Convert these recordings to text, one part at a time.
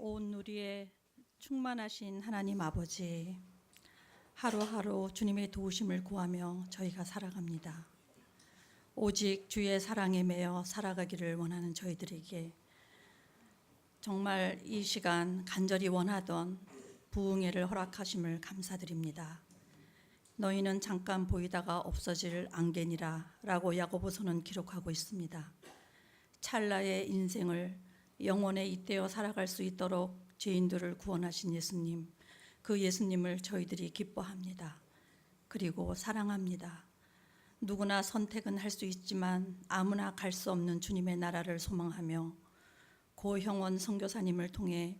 온 누리에 충만하신 하나님 아버지, 하루하루 주님의 도우심을 구하며 저희가 살아갑니다. 오직 주의 사랑에 매여 살아가기를 원하는 저희들에게 정말 이 시간 간절히 원하던 부흥회를 허락하심을 감사드립니다. 너희는 잠깐 보이다가 없어질 안개니라 라고 야고보서는 기록하고 있습니다. 찰나의 인생을 영원에 잇대어 살아갈 수 있도록 죄인들을 구원하신 예수님, 그 예수님을 저희들이 기뻐합니다. 그리고 사랑합니다. 누구나 선택은 할 수 있지만 아무나 갈 수 없는 주님의 나라를 소망하며 고형원 선교사님을 통해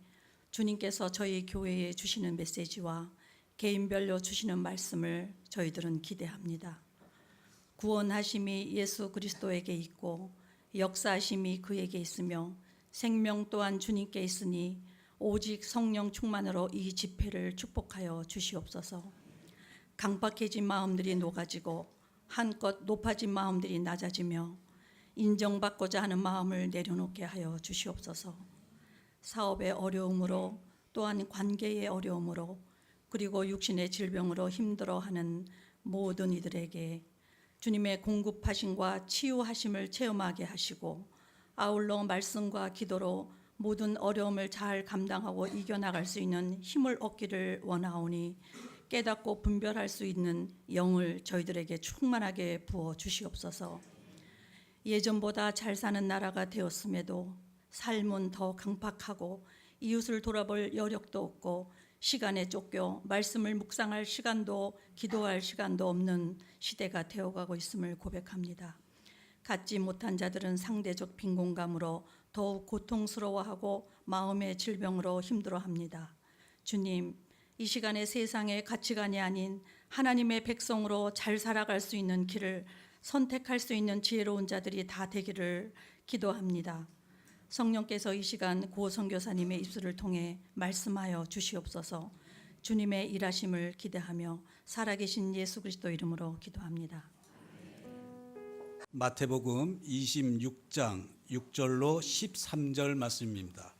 주님께서 저희 교회에 주시는 메시지와 개인별로 주시는 말씀을 저희들은 기대합니다. 구원하심이 예수 그리스도에게 있고 역사하심이 그에게 있으며 생명 또한 주님께 있으니 오직 성령 충만으로 이 집회를 축복하여 주시옵소서. 강박해진 마음들이 녹아지고 한껏 높아진 마음들이 낮아지며 인정받고자 하는 마음을 내려놓게 하여 주시옵소서. 사업의 어려움으로 또한 관계의 어려움으로 그리고 육신의 질병으로 힘들어하는 모든 이들에게 주님의 공급하심과 치유하심을 체험하게 하시고 아울러 말씀과 기도로 모든 어려움을 잘 감당하고 이겨나갈 수 있는 힘을 얻기를 원하오니 깨닫고 분별할 수 있는 영을 저희들에게 충만하게 부어 주시옵소서. 예전보다 잘 사는 나라가 되었음에도 삶은 더 강팍하고 이웃을 돌아볼 여력도 없고 시간에 쫓겨 말씀을 묵상할 시간도 기도할 시간도 없는 시대가 되어가고 있음을 고백합니다. 갖지 못한 자들은 상대적 빈곤감으로 더욱 고통스러워하고 마음의 질병으로 힘들어합니다. 주님, 이 시간에 세상의 가치관이 아닌 하나님의 백성으로 잘 살아갈 수 있는 길을 선택할 수 있는 지혜로운 자들이 다 되기를 기도합니다. 성령께서 이 시간 고 선교사님의 입술을 통해 말씀하여 주시옵소서. 주님의 일하심을 기대하며 살아계신 예수 그리스도 이름으로 기도합니다. 마태복음 26장 6절로 13절 말씀입니다.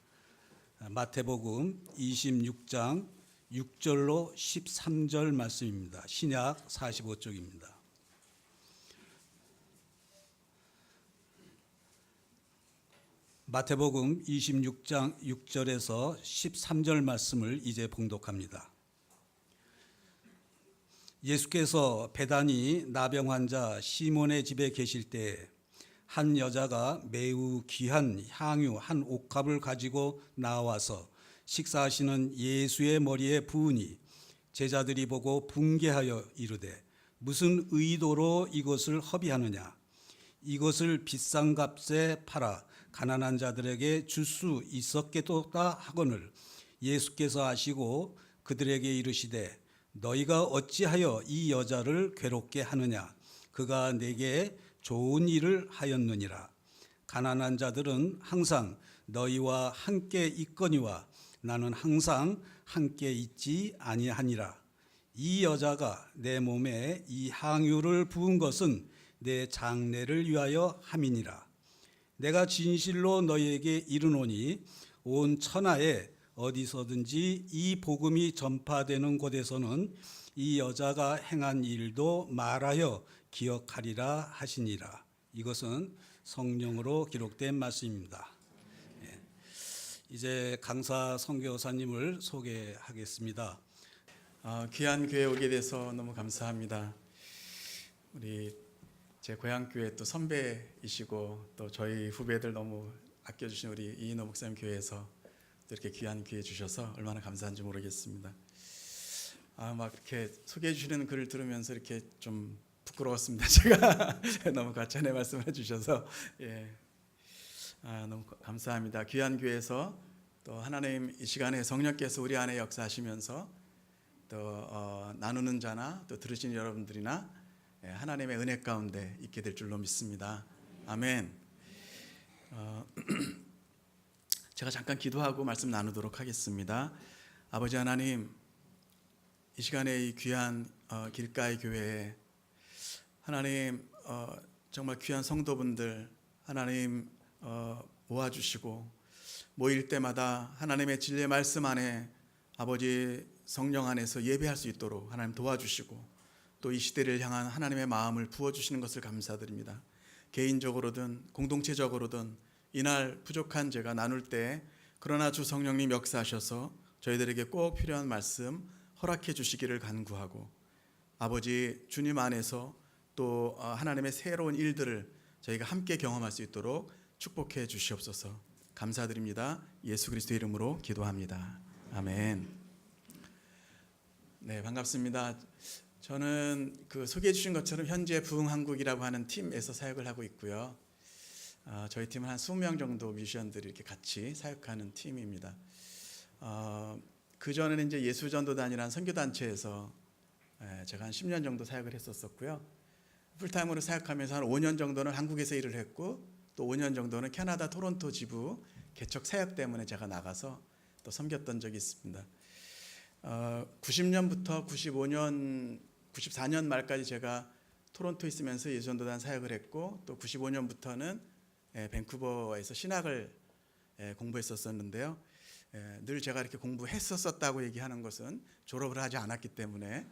마태복음 26장 6절로 13절 말씀입니다. 신약 45쪽입니다. 마태복음 26장 6절에서 13절 말씀을 이제 봉독합니다. 예수께서 베다니 나병 환자 시몬의 집에 계실 때 한 여자가 매우 귀한 향유 한 옥합을 가지고 나와서 식사하시는 예수의 머리에 부으니 제자들이 보고 분개하여 이르되 무슨 의도로 이것을 허비하느냐, 이것을 비싼 값에 팔아 가난한 자들에게 줄 수 있었겠도다 하거늘 예수께서 아시고 그들에게 이르시되 너희가 어찌하여 이 여자를 괴롭게 하느냐, 그가 내게 좋은 일을 하였느니라. 가난한 자들은 항상 너희와 함께 있거니와 나는 항상 함께 있지 아니하니라. 이 여자가 내 몸에 이 향유를 부은 것은 내 장례를 위하여 함이니라. 내가 진실로 너희에게 이르노니 온 천하에 어디서든지 이 복음이 전파되는 곳에서는 이 여자가 행한 일도 말하여 기억하리라 하시니라. 이것은 성령으로 기록된 말씀입니다. 이제 강사 선교사님을 소개하겠습니다. 귀한 교회 오게 돼서 너무 감사합니다. 우리 제 고향 교회 또 선배이시고 또 저희 후배들 너무 아껴주신 우리 이인호 목사님 교회에서 또 이렇게 귀한 기회 주셔서 얼마나 감사한지 모르겠습니다. 막 이렇게 소개해 주시는 글을 들으면서 이렇게 좀 부끄러웠습니다. 제가 너무 과찬의 말씀을 해주셔서 너무 감사합니다. 귀한 교회에서 또 하나님 이 시간에 성령께서 우리 안에 역사하시면서 또 나누는 자나 또 들으시는 여러분들이나 하나님의 은혜 가운데 있게 될 줄로 믿습니다. 아멘. 제가 잠깐 기도하고 말씀 나누도록 하겠습니다. 아버지 하나님, 이 시간에 이 귀한 길가의 교회에 하나님 정말 귀한 성도분들 하나님 모아주시고 모일 때마다 하나님의 진리의 말씀 안에 아버지 성령 안에서 예배할 수 있도록 하나님 도와주시고 또 이 시대를 향한 하나님의 마음을 부어주시는 것을 감사드립니다. 개인적으로든 공동체적으로든 이날 부족한 제가 나눌 때 그러나 주 성령님 역사하셔서 저희들에게 꼭 필요한 말씀 허락해 주시기를 간구하고 아버지 주님 안에서 또 하나님의 새로운 일들을 저희가 함께 경험할 수 있도록 축복해 주시옵소서. 감사드립니다. 예수 그리스도의 이름으로 기도합니다. 아멘. 네, 반갑습니다. 저는 그 소개해 주신 것처럼 현재 부흥한국이라고 하는 팀에서 사역을 하고 있고요. 저희 팀은 한 20명 정도 뮤지션들이 이렇게 같이 사역하는 팀입니다. 그 전에는 이제 예수전도단이라는 선교단체에서 제가 한 10년 정도 사역을 했었고요. 풀타임으로 사역하면서 한 5년 정도는 한국에서 일을 했고 또 5년 정도는 캐나다 토론토 지부 개척 사역 때문에 제가 나가서 또 섬겼던 적이 있습니다. 90년부터 94년 말까지 제가 토론토에 있으면서 예수전도단 사역을 했고 또 95년부터는 밴쿠버에서 신학을 공부했었는데요. 늘 제가 이렇게 공부했었다고 얘기하는 것은 졸업을 하지 않았기 때문에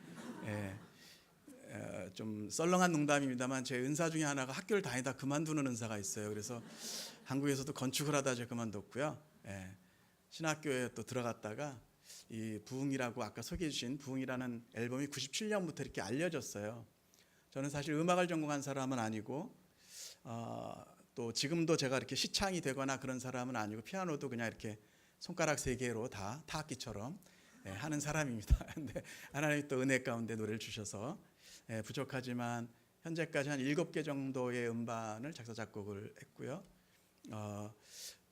좀 썰렁한 농담입니다만 제 은사 중에 하나가 학교를 다니다 그만두는 은사가 있어요. 그래서 한국에서도 건축을 하다 제가 그만뒀고요. 신학교에 또 들어갔다가 이 부흥이라고 아까 소개해 주신 부흥이라는 앨범이 97년부터 이렇게 알려졌어요. 저는 사실 음악을 전공한 사람은 아니고 또 지금도 제가 이렇게 시창이 되거나 그런 사람은 아니고 피아노도 그냥 이렇게 손가락 3개로 다 타악기처럼 하는 사람입니다. 근데 하나님이 또 은혜 가운데 노래를 주셔서 부족하지만 현재까지 한 7개 정도의 음반을 작사 작곡을 했고요.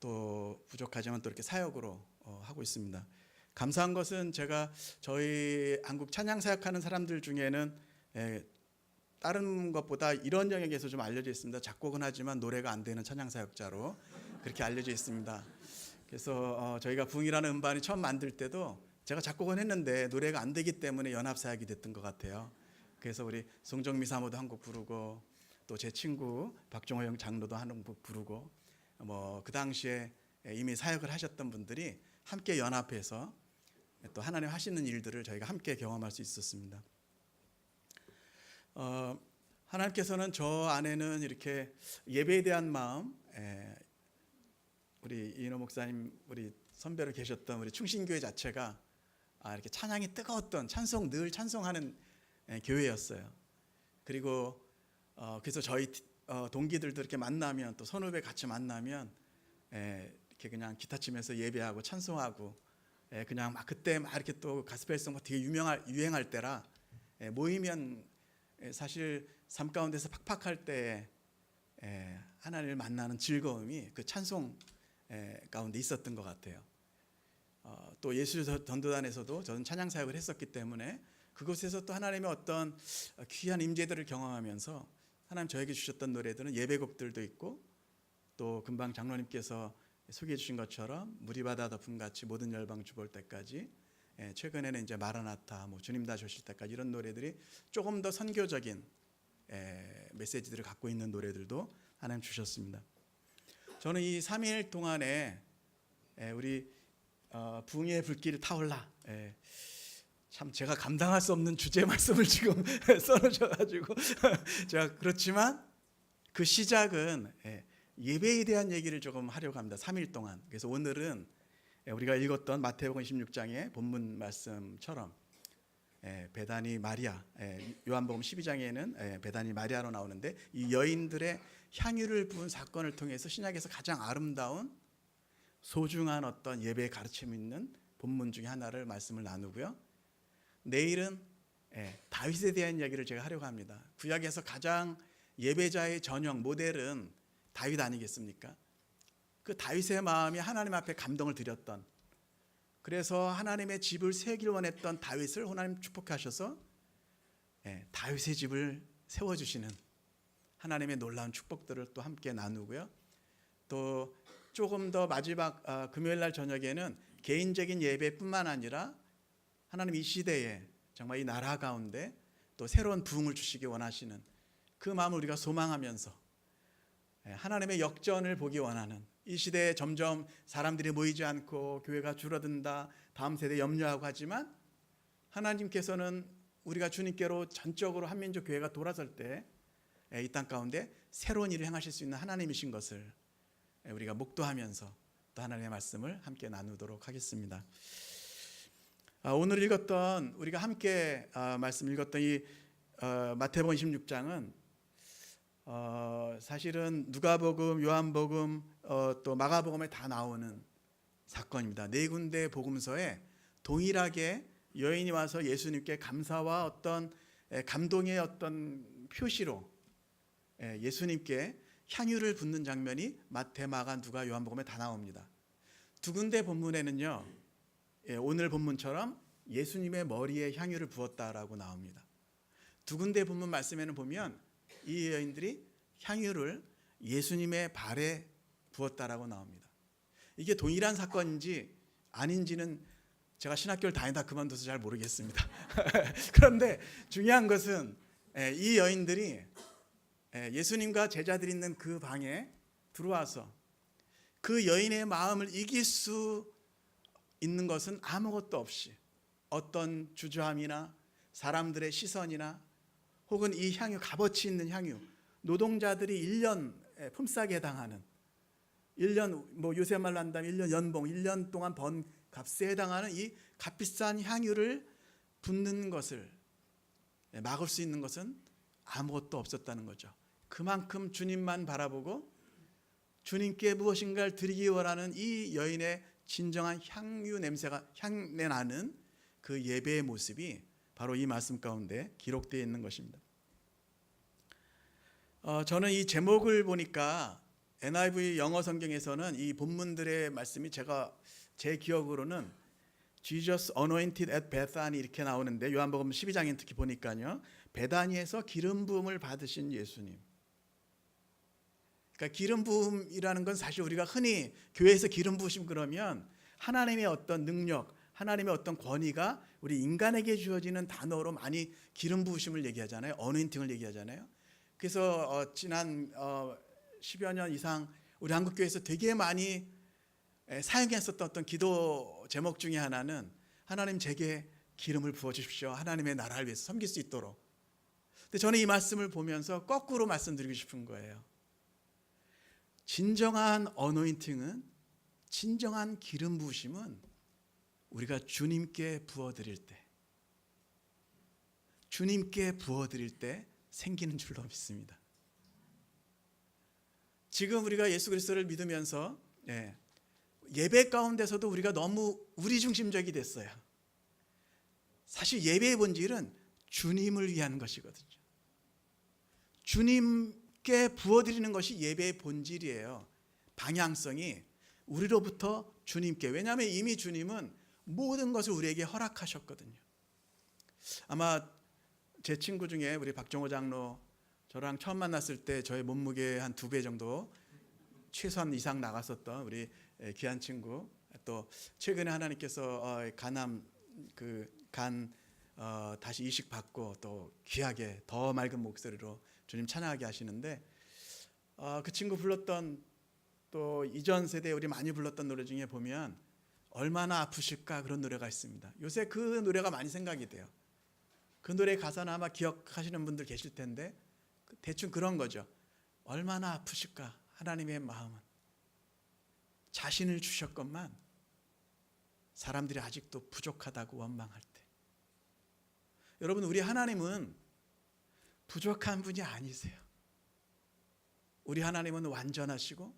또 부족하지만 또 이렇게 사역으로 하고 있습니다. 감사한 것은 제가 저희 한국 찬양 사역하는 사람들 중에는 다른 것보다 이런 영역에서 좀 알려져 있습니다. 작곡은 하지만 노래가 안 되는 찬양 사역자로 그렇게 알려져 있습니다. 그래서 저희가 부흥이라는 음반이 처음 만들 때도 제가 작곡은 했는데 노래가 안 되기 때문에 연합 사역이 됐던 것 같아요. 그래서 우리 송정미 사모도 한 곡 부르고 또 제 친구 박종호 형 장로도 한 곡 부르고 뭐 그 당시에 이미 사역을 하셨던 분들이 함께 연합해서 또 하나님 하시는 일들을 저희가 함께 경험할 수 있었습니다. 하나님께서는 저 안에는 이렇게 예배에 대한 마음, 우리 이인호 목사님 우리 선배로 계셨던 우리 충신교회 자체가 이렇게 찬양이 뜨거웠던 찬송 늘 찬송하는 교회였어요. 그리고 그래서 저희 동기들도 이렇게 만나면 또 선후배 같이 만나면 이렇게 그냥 기타 치면서 예배하고 찬송하고 그냥 막 그때 막 이렇게 또 가스펠송가 되게 유행할 때라 모이면 사실 삶 가운데서 팍팍할 때 하나님을 만나는 즐거움이 그 찬송 가운데 있었던 것 같아요. 또 예수 전도단에서도 저는 찬양 사역을 했었기 때문에 그곳에서 또 하나님의 어떤 귀한 임재들을 경험하면서 하나님 저에게 주셨던 노래들은 예배곡들도 있고 또 금방 장로님께서 소개해 주신 것처럼 물이 바다 덮음같이 모든 열방 주볼 때까지 최근에는 이제 마라나타 뭐 주님 다시 오실 때까지 이런 노래들이 조금 더 선교적인 메시지들을 갖고 있는 노래들도 하나님 주셨습니다. 저는 이 3일 동안에 우리 부흥의 불길이 타올라 참 제가 감당할 수 없는 주제 말씀을 지금 써놓으셔가지고 제가 그렇지만 그 시작은 예배에 대한 얘기를 조금 하려고 합니다. 3일 동안. 그래서 오늘은 우리가 읽었던 마태복음 26장의 본문 말씀처럼 베다니 마리아, 요한복음 12장에는 베다니 마리아로 나오는데 이 여인들의 향유를 부은 사건을 통해서 신약에서 가장 아름다운 소중한 어떤 예배의 가르침이 있는 본문 중에 하나를 말씀을 나누고요. 내일은 다윗에 대한 이야기를 제가 하려고 합니다. 구약에서 가장 예배자의 전형 모델은 다윗 아니겠습니까? 그 다윗의 마음이 하나님 앞에 감동을 드렸던, 그래서 하나님의 집을 세우기를 원했던 다윗을 하나님 축복하셔서 다윗의 집을 세워주시는 하나님의 놀라운 축복들을 또 함께 나누고요. 또 조금 더 마지막 금요일 날 저녁에는 개인적인 예배뿐만 아니라 하나님 이 시대에 정말 이 나라 가운데 또 새로운 부흥을 주시기 원하시는 그 마음을 우리가 소망하면서 하나님의 역전을 보기 원하는 이 시대에 점점 사람들이 모이지 않고 교회가 줄어든다, 다음 세대 염려하고 하지만 하나님께서는 우리가 주님께로 전적으로 한민족 교회가 돌아설 때 이 땅 가운데 새로운 일을 행하실 수 있는 하나님이신 것을 우리가 목도하면서 또 하나님의 말씀을 함께 나누도록 하겠습니다. 오늘 읽었던 우리가 함께 말씀 읽었던 이 마태복음 26장은 사실은 누가복음, 요한복음, 또 마가복음에 다 나오는 사건입니다. 네 군데 복음서에 동일하게 여인이 와서 예수님께 감사와 어떤 감동의 어떤 표시로 예수님께 향유를 붓는 장면이 마태, 마가, 누가, 요한복음에 다 나옵니다. 두 군데 본문에는요, 오늘 본문처럼 예수님의 머리에 향유를 부었다라고 나옵니다. 두 군데 본문 말씀에는 보면 이 여인들이 향유를 예수님의 발에 부었다라고 나옵니다. 이게 동일한 사건인지 아닌지는 제가 신학교를 다니다 그만둬서 잘 모르겠습니다. 그런데 중요한 것은 이 여인들이 예수님과 제자들이 있는 그 방에 들어와서 그 여인의 마음을 이길 수 있는 것은 아무것도 없이 어떤 주저함이나 사람들의 시선이나 혹은 이 향유, 값어치 있는 향유, 노동자들이 1년 품삯에 해당하는 1년, 뭐 요새 말로 한다면 1년 연봉, 1년 동안 번 값에 해당하는 이 값비싼 향유를 붓는 것을 막을 수 있는 것은 아무것도 없었다는 거죠. 그만큼 주님만 바라보고 주님께 무엇인가를 드리기 원하는 이 여인의 진정한 향유 냄새가 향내 나는 그 예배의 모습이 바로 이 말씀 가운데 기록되어 있는 것입니다. 저는 이 제목을 보니까 NIV 영어 성경에서는 이 본문들의 말씀이 제 기억으로는 Jesus anointed at Bethany 이렇게 나오는데 요한복음 12장에 특히 보니까요, 베다니에서 기름 부음을 받으신 예수님. 그러니까 기름 부음이라는 건 사실 우리가 흔히 교회에서 기름 부으심 그러면 하나님의 어떤 능력, 하나님의 어떤 권위가 우리 인간에게 주어지는 단어로 많이 기름 부으심을 얘기하잖아요. 어노인팅을 얘기하잖아요. 그래서 지난 10여 년 이상 우리 한국교회에서 되게 많이 사용했었던 어떤 기도 제목 중에 하나는 하나님 제게 기름을 부어주십시오. 하나님의 나라를 위해서 섬길 수 있도록. 근데 저는 이 말씀을 보면서 거꾸로 말씀드리고 싶은 거예요. 진정한 어노인팅은, 진정한 기름 부으심은 우리가 주님께 부어드릴 때, 주님께 부어드릴 때 생기는 줄로 믿습니다. 지금 우리가 예수 그리스도를 믿으면서 예배 가운데서도 우리가 너무 우리 중심적이 됐어요. 사실 예배의 본질은 주님을 위한 것이거든요. 주님께 부어드리는 것이 예배의 본질이에요. 방향성이 우리로부터 주님께. 왜냐하면 이미 주님은 모든 것을 우리에게 허락하셨거든요. 아마 제 친구 중에 우리 박정호 장로, 저랑 처음 만났을 때 저의 몸무게 한 2배 정도 최소한 이상 나갔었던 우리 귀한 친구, 또 최근에 하나님께서 간암 간 다시 이식 받고 또 귀하게 더 맑은 목소리로 주님 찬양하게 하시는데, 그 친구 불렀던 또 이전 세대에 우리 많이 불렀던 노래 중에 보면 얼마나 아프실까 그런 노래가 있습니다. 요새 그 노래가 많이 생각이 돼요. 그 노래 가사는 아마 기억하시는 분들 계실 텐데 대충 그런 거죠. 얼마나 아프실까 하나님의 마음은. 자신을 주셨건만 사람들이 아직도 부족하다고 원망할 때. 여러분, 우리 하나님은 부족한 분이 아니세요. 우리 하나님은 완전하시고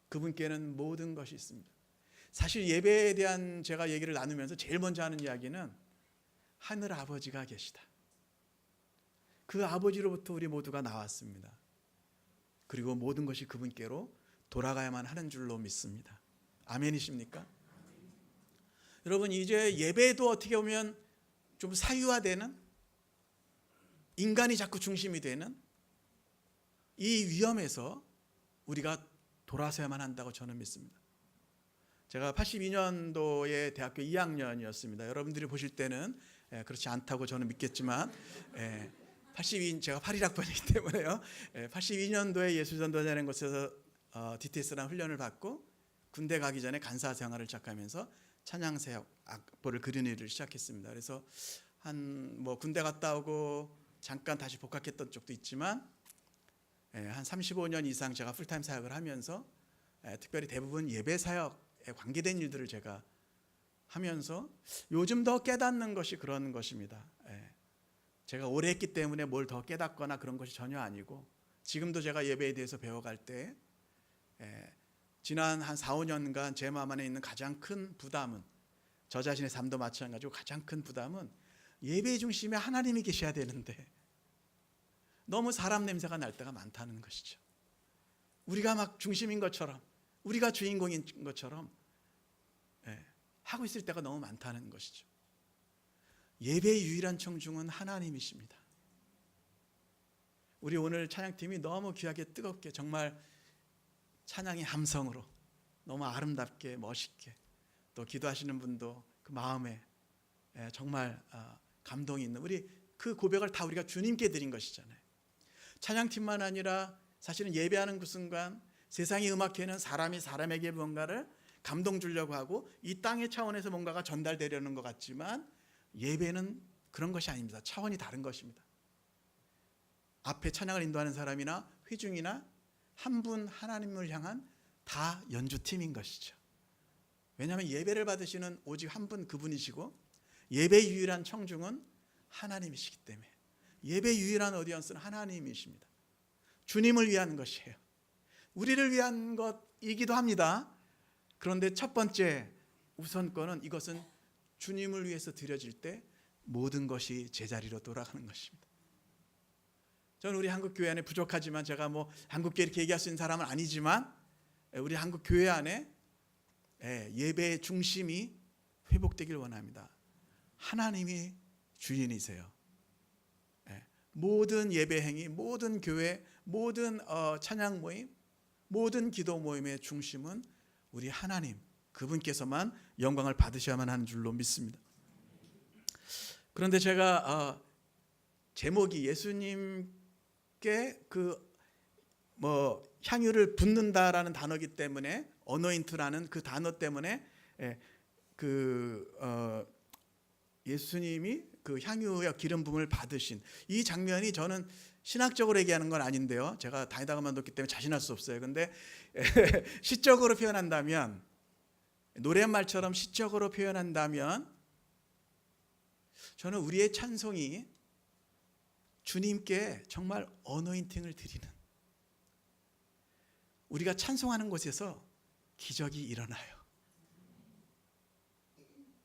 그분께는 모든 것이 있습니다. 사실 예배에 대한 제가 얘기를 나누면서 제일 먼저 하는 이야기는 하늘 아버지가 계시다. 그 아버지로부터 우리 모두가 나왔습니다. 그리고 모든 것이 그분께로 돌아가야만 하는 줄로 믿습니다. 아멘이십니까? 여러분, 이제 예배도 어떻게 보면 좀 사유화되는, 인간이 자꾸 중심이 되는 이 위험에서 우리가 돌아서야만 한다고 저는 믿습니다. 제가 82년도에 대학교 2학년이었습니다. 여러분들이 보실 때는 그렇지 않다고 저는 믿겠지만, 제가 81학번이기 때문에요. 82년도에 예수전도자라는 곳에서 DTS라는 훈련을 받고 군대 가기 전에 간사 생활을 시작하면서 찬양사역 악보를 그리는 일을 시작했습니다. 그래서 한 군대 갔다 오고 잠깐 다시 복학했던 적도 있지만 한 35년 이상 제가 풀타임 사역을 하면서 특별히 대부분 예배 사역에 관계된 일들을 제가 하면서 요즘 더 깨닫는 것이 그런 것입니다. 제가 오래 했기 때문에 뭘 더 깨닫거나 그런 것이 전혀 아니고 지금도 제가 예배에 대해서 배워갈 때 지난 한 4, 5년간 제 마음 안에 있는 가장 큰 부담은 저 자신의 삶도 마찬가지고 가장 큰 부담은 예배의 중심에 하나님이 계셔야 되는데 너무 사람 냄새가 날 때가 많다는 것이죠. 우리가 막 중심인 것처럼 우리가 주인공인 것처럼 하고 있을 때가 너무 많다는 것이죠. 예배의 유일한 청중은 하나님이십니다. 우리 오늘 찬양팀이 너무 귀하게 뜨겁게 정말 찬양의 함성으로 너무 아름답게 멋있게 또 기도하시는 분도 그 마음에 정말 감동이 있는 우리 그 고백을 다 우리가 주님께 드린 것이잖아요. 찬양팀만 아니라 사실은 예배하는 그 순간 세상의 음악회는 사람이 사람에게 뭔가를 감동 주려고 하고 이 땅의 차원에서 뭔가가 전달되려는 것 같지만 예배는 그런 것이 아닙니다. 차원이 다른 것입니다. 앞에 찬양을 인도하는 사람이나 회중이나 한 분 하나님을 향한 다 연주팀인 것이죠. 왜냐하면 예배를 받으시는 오직 한 분 그분이시고 예배의 유일한 청중은 하나님이시기 때문에 예배의 유일한 오디언스는 하나님이십니다. 주님을 위한 것이에요. 우리를 위한 것이기도 합니다. 그런데 첫 번째 우선권은 이것은 주님을 위해서 드려질 때 모든 것이 제자리로 돌아가는 것입니다. 저는 우리 한국교회 안에 부족하지만 제가 한국교회 이렇게 얘기할 수 있는 사람은 아니지만 우리 한국교회 안에 예배의 중심이 회복되길 원합니다. 하나님이 주인이세요. 모든 예배 행위, 모든 교회, 모든 찬양 모임, 모든 기도 모임의 중심은 우리 하나님 그분께서만 영광을 받으셔야만 하는 줄로 믿습니다. 그런데 제가 제목이 예수님께 향유를 붓는다라는 단어이기 때문에 어노인트라는 그 단어 때문에 예수님이 그 향유와 기름 부음을 받으신 이 장면이 저는 신학적으로 얘기하는 건 아닌데요. 제가 다니다가 만났기 때문에 자신할 수 없어요. 근데 시적으로 표현한다면 노랫말처럼 시적으로 표현한다면 저는 우리의 찬송이 주님께 정말 어노인팅을 드리는 우리가 찬송하는 곳에서 기적이 일어나요.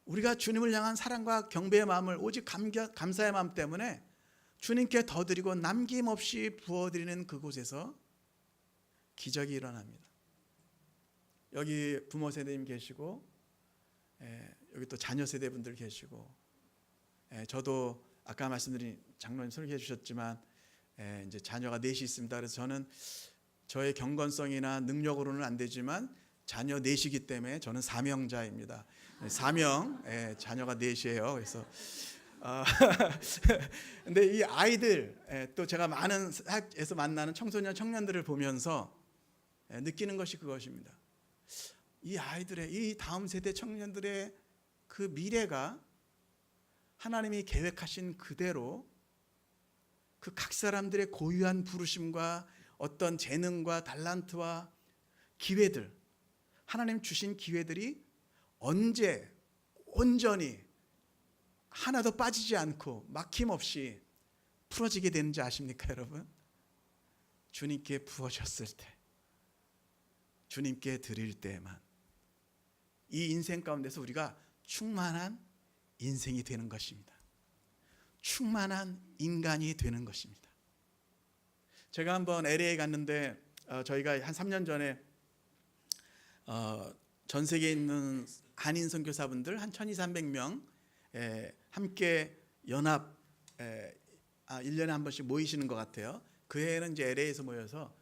우리가 주님을 향한 사랑과 경배의 마음을 오직 감사의 마음 때문에 주님께 더 드리고 남김없이 부어드리는 그곳에서 기적이 일어납니다. 여기 부모 세대님 계시고 여기 또 자녀 세대분들 계시고 저도 아까 말씀드린 장로님 설교해 주셨지만 이제 자녀가 넷이 있습니다. 그래서 저는 저의 경건성이나 능력으로는 안 되지만 자녀 넷이기 때문에 저는 사명자입니다. 사명, 자녀가 넷이에요. 그래서 근데 이 아이들 또 제가 많은 학에서 만나는 청소년 청년들을 보면서 느끼는 것이 그것입니다. 이 아이들의 이 다음 세대 청년들의 그 미래가 하나님이 계획하신 그대로 그 각 사람들의 고유한 부르심과 어떤 재능과 달란트와 기회들, 하나님 주신 기회들이 언제 온전히 하나도 빠지지 않고 막힘없이 풀어지게 되는지 아십니까, 여러분? 주님께 부어졌을 때, 주님께 드릴 때에만 이 인생 가운데서 우리가 충만한 인생이 되는 것입니다. 충만한 인간이 되는 것입니다. 제가 한번 LA에 갔는데 저희가 한 3년 전에 전 세계에 있는 한인 선교사분들 한 1,200~300명 함께 연합 1년에 한 번씩 모이시는 것 같아요. 그 해에는 이제 LA에서 모여서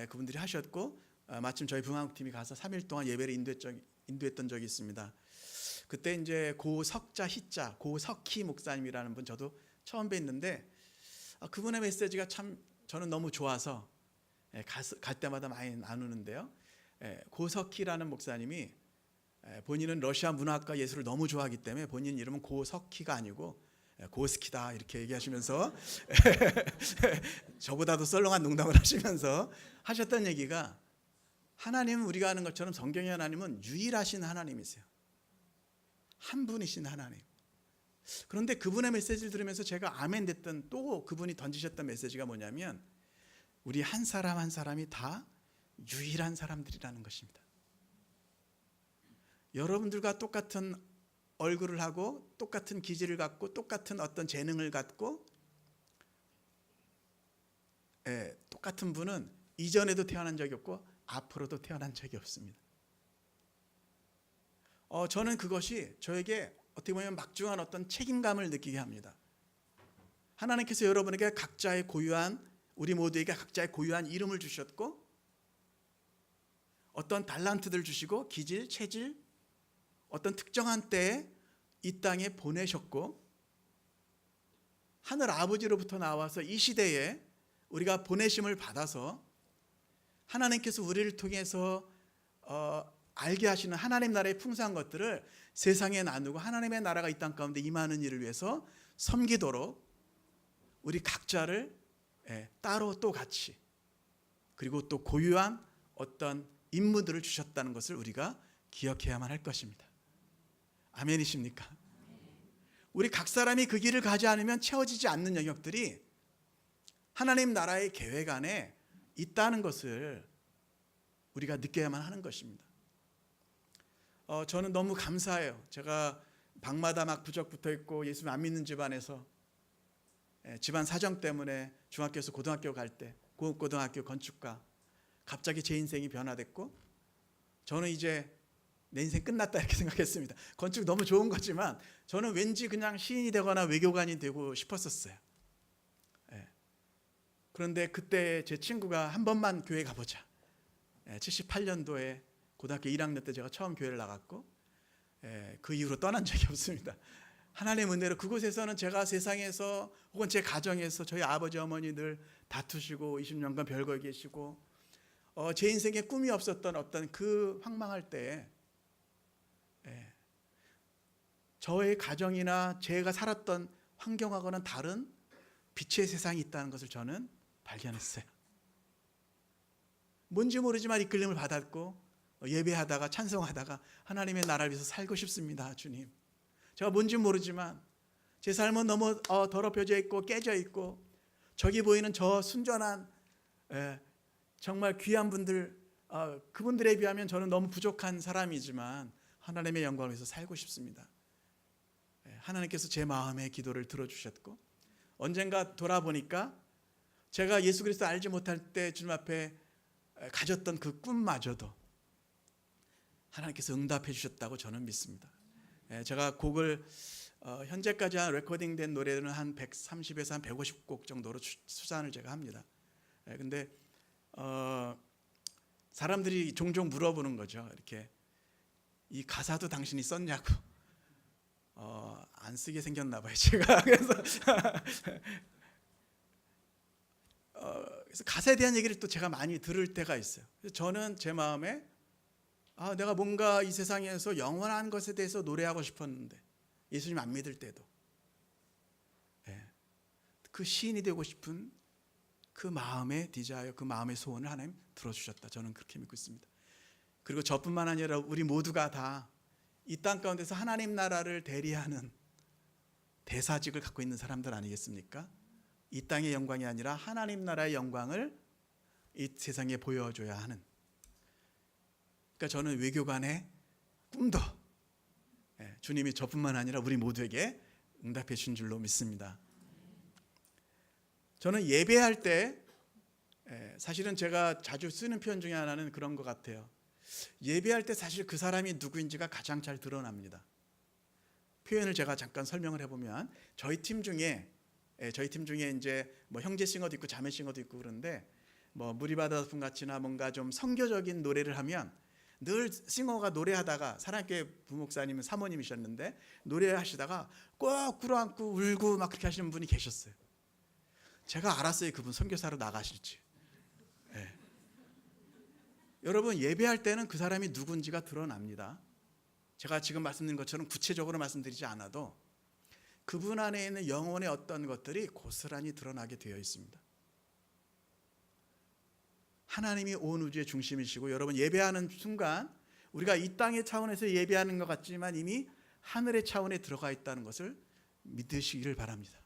그분들이 하셨고 마침 저희 부흥한국팀이 가서 3일 동안 예배를 인도했던 적이 있습니다. 그때 이제 고석자 희자 고석희 목사님이라는 분 저도 처음 뵀는데 그분의 메시지가 참 저는 너무 좋아서 갈 때마다 많이 나누는데요. 고석희라는 목사님이 본인은 러시아 문학과 예술을 너무 좋아하기 때문에 본인 이름은 고석희가 아니고 고스키다 이렇게 얘기하시면서 저보다도 썰렁한 농담을 하시면서 하셨던 얘기가, 하나님은 우리가 아는 것처럼 성경의 하나님은 유일하신 하나님이세요. 한 분이신 하나님. 그런데 그분의 메시지를 들으면서 제가 아멘 됐던, 또 그분이 던지셨던 메시지가 뭐냐면, 우리 한 사람 한 사람이 다 유일한 사람들이라는 것입니다. 여러분들과 똑같은 얼굴을 하고 똑같은 기질을 갖고 똑같은 어떤 재능을 갖고 똑같은 분은 이전에도 태어난 적이 없고 앞으로도 태어난 적이 없습니다. 저는 그것이 저에게 어떻게 보면 막중한 어떤 책임감을 느끼게 합니다. 하나님께서 여러분에게 각자의 고유한, 우리 모두에게 각자의 고유한 이름을 주셨고 어떤 달란트들 주시고 기질, 체질, 어떤 특정한 때에 이 땅에 보내셨고, 하늘 아버지로부터 나와서 이 시대에 우리가 보내심을 받아서 하나님께서 우리를 통해서 알게 하시는 하나님 나라의 풍성한 것들을 세상에 나누고 하나님의 나라가 이 땅 가운데 임하는 일을 위해서 섬기도록 우리 각자를 따로 또 같이, 그리고 또 고유한 어떤 임무들을 주셨다는 것을 우리가 기억해야만 할 것입니다. 아멘이십니까? 우리 각 사람이 그 길을 가지 않으면 채워지지 않는 영역들이 하나님 나라의 계획 안에 있다는 것을 우리가 느껴야만 하는 것입니다. 저는 너무 감사해요. 제가 방마다 막 부적 붙어 있고 예수님 안 믿는 집안에서 집안 사정 때문에 중학교에서 고등학교 갈 때 고등학교 건축가, 갑자기 제 인생이 변화됐고 저는 이제 내 인생 끝났다 이렇게 생각했습니다. 건축 너무 좋은 거지만 저는 왠지 그냥 시인이 되거나 외교관이 되고 싶었었어요. 그런데 그때 제 친구가 한 번만 교회 가보자. 78년도에 고등학교 1학년 때 제가 처음 교회를 나갔고 그 이후로 떠난 적이 없습니다. 하나님의 은혜로 그곳에서는 제가 세상에서 혹은 제 가정에서 저희 아버지 어머니 늘 다투시고 20년간 별거에 계시고 제 인생에 꿈이 없었던 어떤 그 황망할 때에 저의 가정이나 제가 살았던 환경하고는 다른 빛의 세상이 있다는 것을 저는 발견했어요. 뭔지 모르지만 이끌림을 받았고 예배하다가 찬송하다가 하나님의 나라를 위해서 살고 싶습니다. 주님, 제가 뭔지 모르지만 제 삶은 너무 더럽혀져 있고 깨져 있고 저기 보이는 저 순전한 정말 귀한 분들, 그분들에 비하면 저는 너무 부족한 사람이지만 하나님의 영광을 위해서 살고 싶습니다. 하나님께서 제 마음의 기도를 들어주셨고 언젠가 돌아보니까 제가 예수 그리스도 알지 못할 때 주님 앞에 가졌던 그 꿈마저도 하나님께서 응답해 주셨다고 저는 믿습니다. 제가 곡을 현재까지 한 레코딩된 노래는 한 130에서 한 150곡 정도로 추산을 제가 합니다. 근데 사람들이 종종 물어보는 거죠. 이렇게 이 가사도 당신이 썼냐고. 안 쓰게 생겼나 봐요, 제가. 그래서 가사에 대한 얘기를 또 제가 많이 들을 때가 있어요. 그래서 저는 제 마음에 내가 뭔가 이 세상에서 영원한 것에 대해서 노래하고 싶었는데 예수님 안 믿을 때도 그 시인이 되고 싶은 그 마음의 디자이어, 그 마음의 소원을 하나님 들어주셨다. 저는 그렇게 믿고 있습니다. 그리고 저뿐만 아니라 우리 모두가 다 이 땅 가운데서 하나님 나라를 대리하는 대사직을 갖고 있는 사람들 아니겠습니까? 이 땅의 영광이 아니라 하나님 나라의 영광을 이 세상에 보여줘야 하는, 그러니까 저는 외교관의 꿈도 주님이 저뿐만 아니라 우리 모두에게 응답해 주신 줄로 믿습니다. 저는 예배할 때 사실은 제가 자주 쓰는 표현 중에 하나는 그런 것 같아요. 예배할 때 사실 그 사람이 누구인지가 가장 잘 드러납니다. 표현을 제가 잠깐 설명을 해보면 저희 팀 중에 이제 뭐 형제 싱어도 있고 자매 싱어도 있고 그런데 뭐 무리바다 분 같이나 뭔가 좀 선교적인 노래를 하면 늘 싱어가 노래하다가 사랑교회 부목사님은 사모님이셨는데 노래하시다가 꼭 꿇어앉고 울고 막 그렇게 하시는 분이 계셨어요. 제가 알았어요, 그분 선교사로 나가실지. 여러분 예배할 때는 그 사람이 누군지가 드러납니다. 제가 지금 말씀드린 것처럼 구체적으로 말씀드리지 않아도 그분 안에 있는 영혼의 어떤 것들이 고스란히 드러나게 되어 있습니다. 하나님이 온 우주의 중심이시고 여러분 예배하는 순간 우리가 이 땅의 차원에서 예배하는 것 같지만 이미 하늘의 차원에 들어가 있다는 것을 믿으시기를 바랍니다.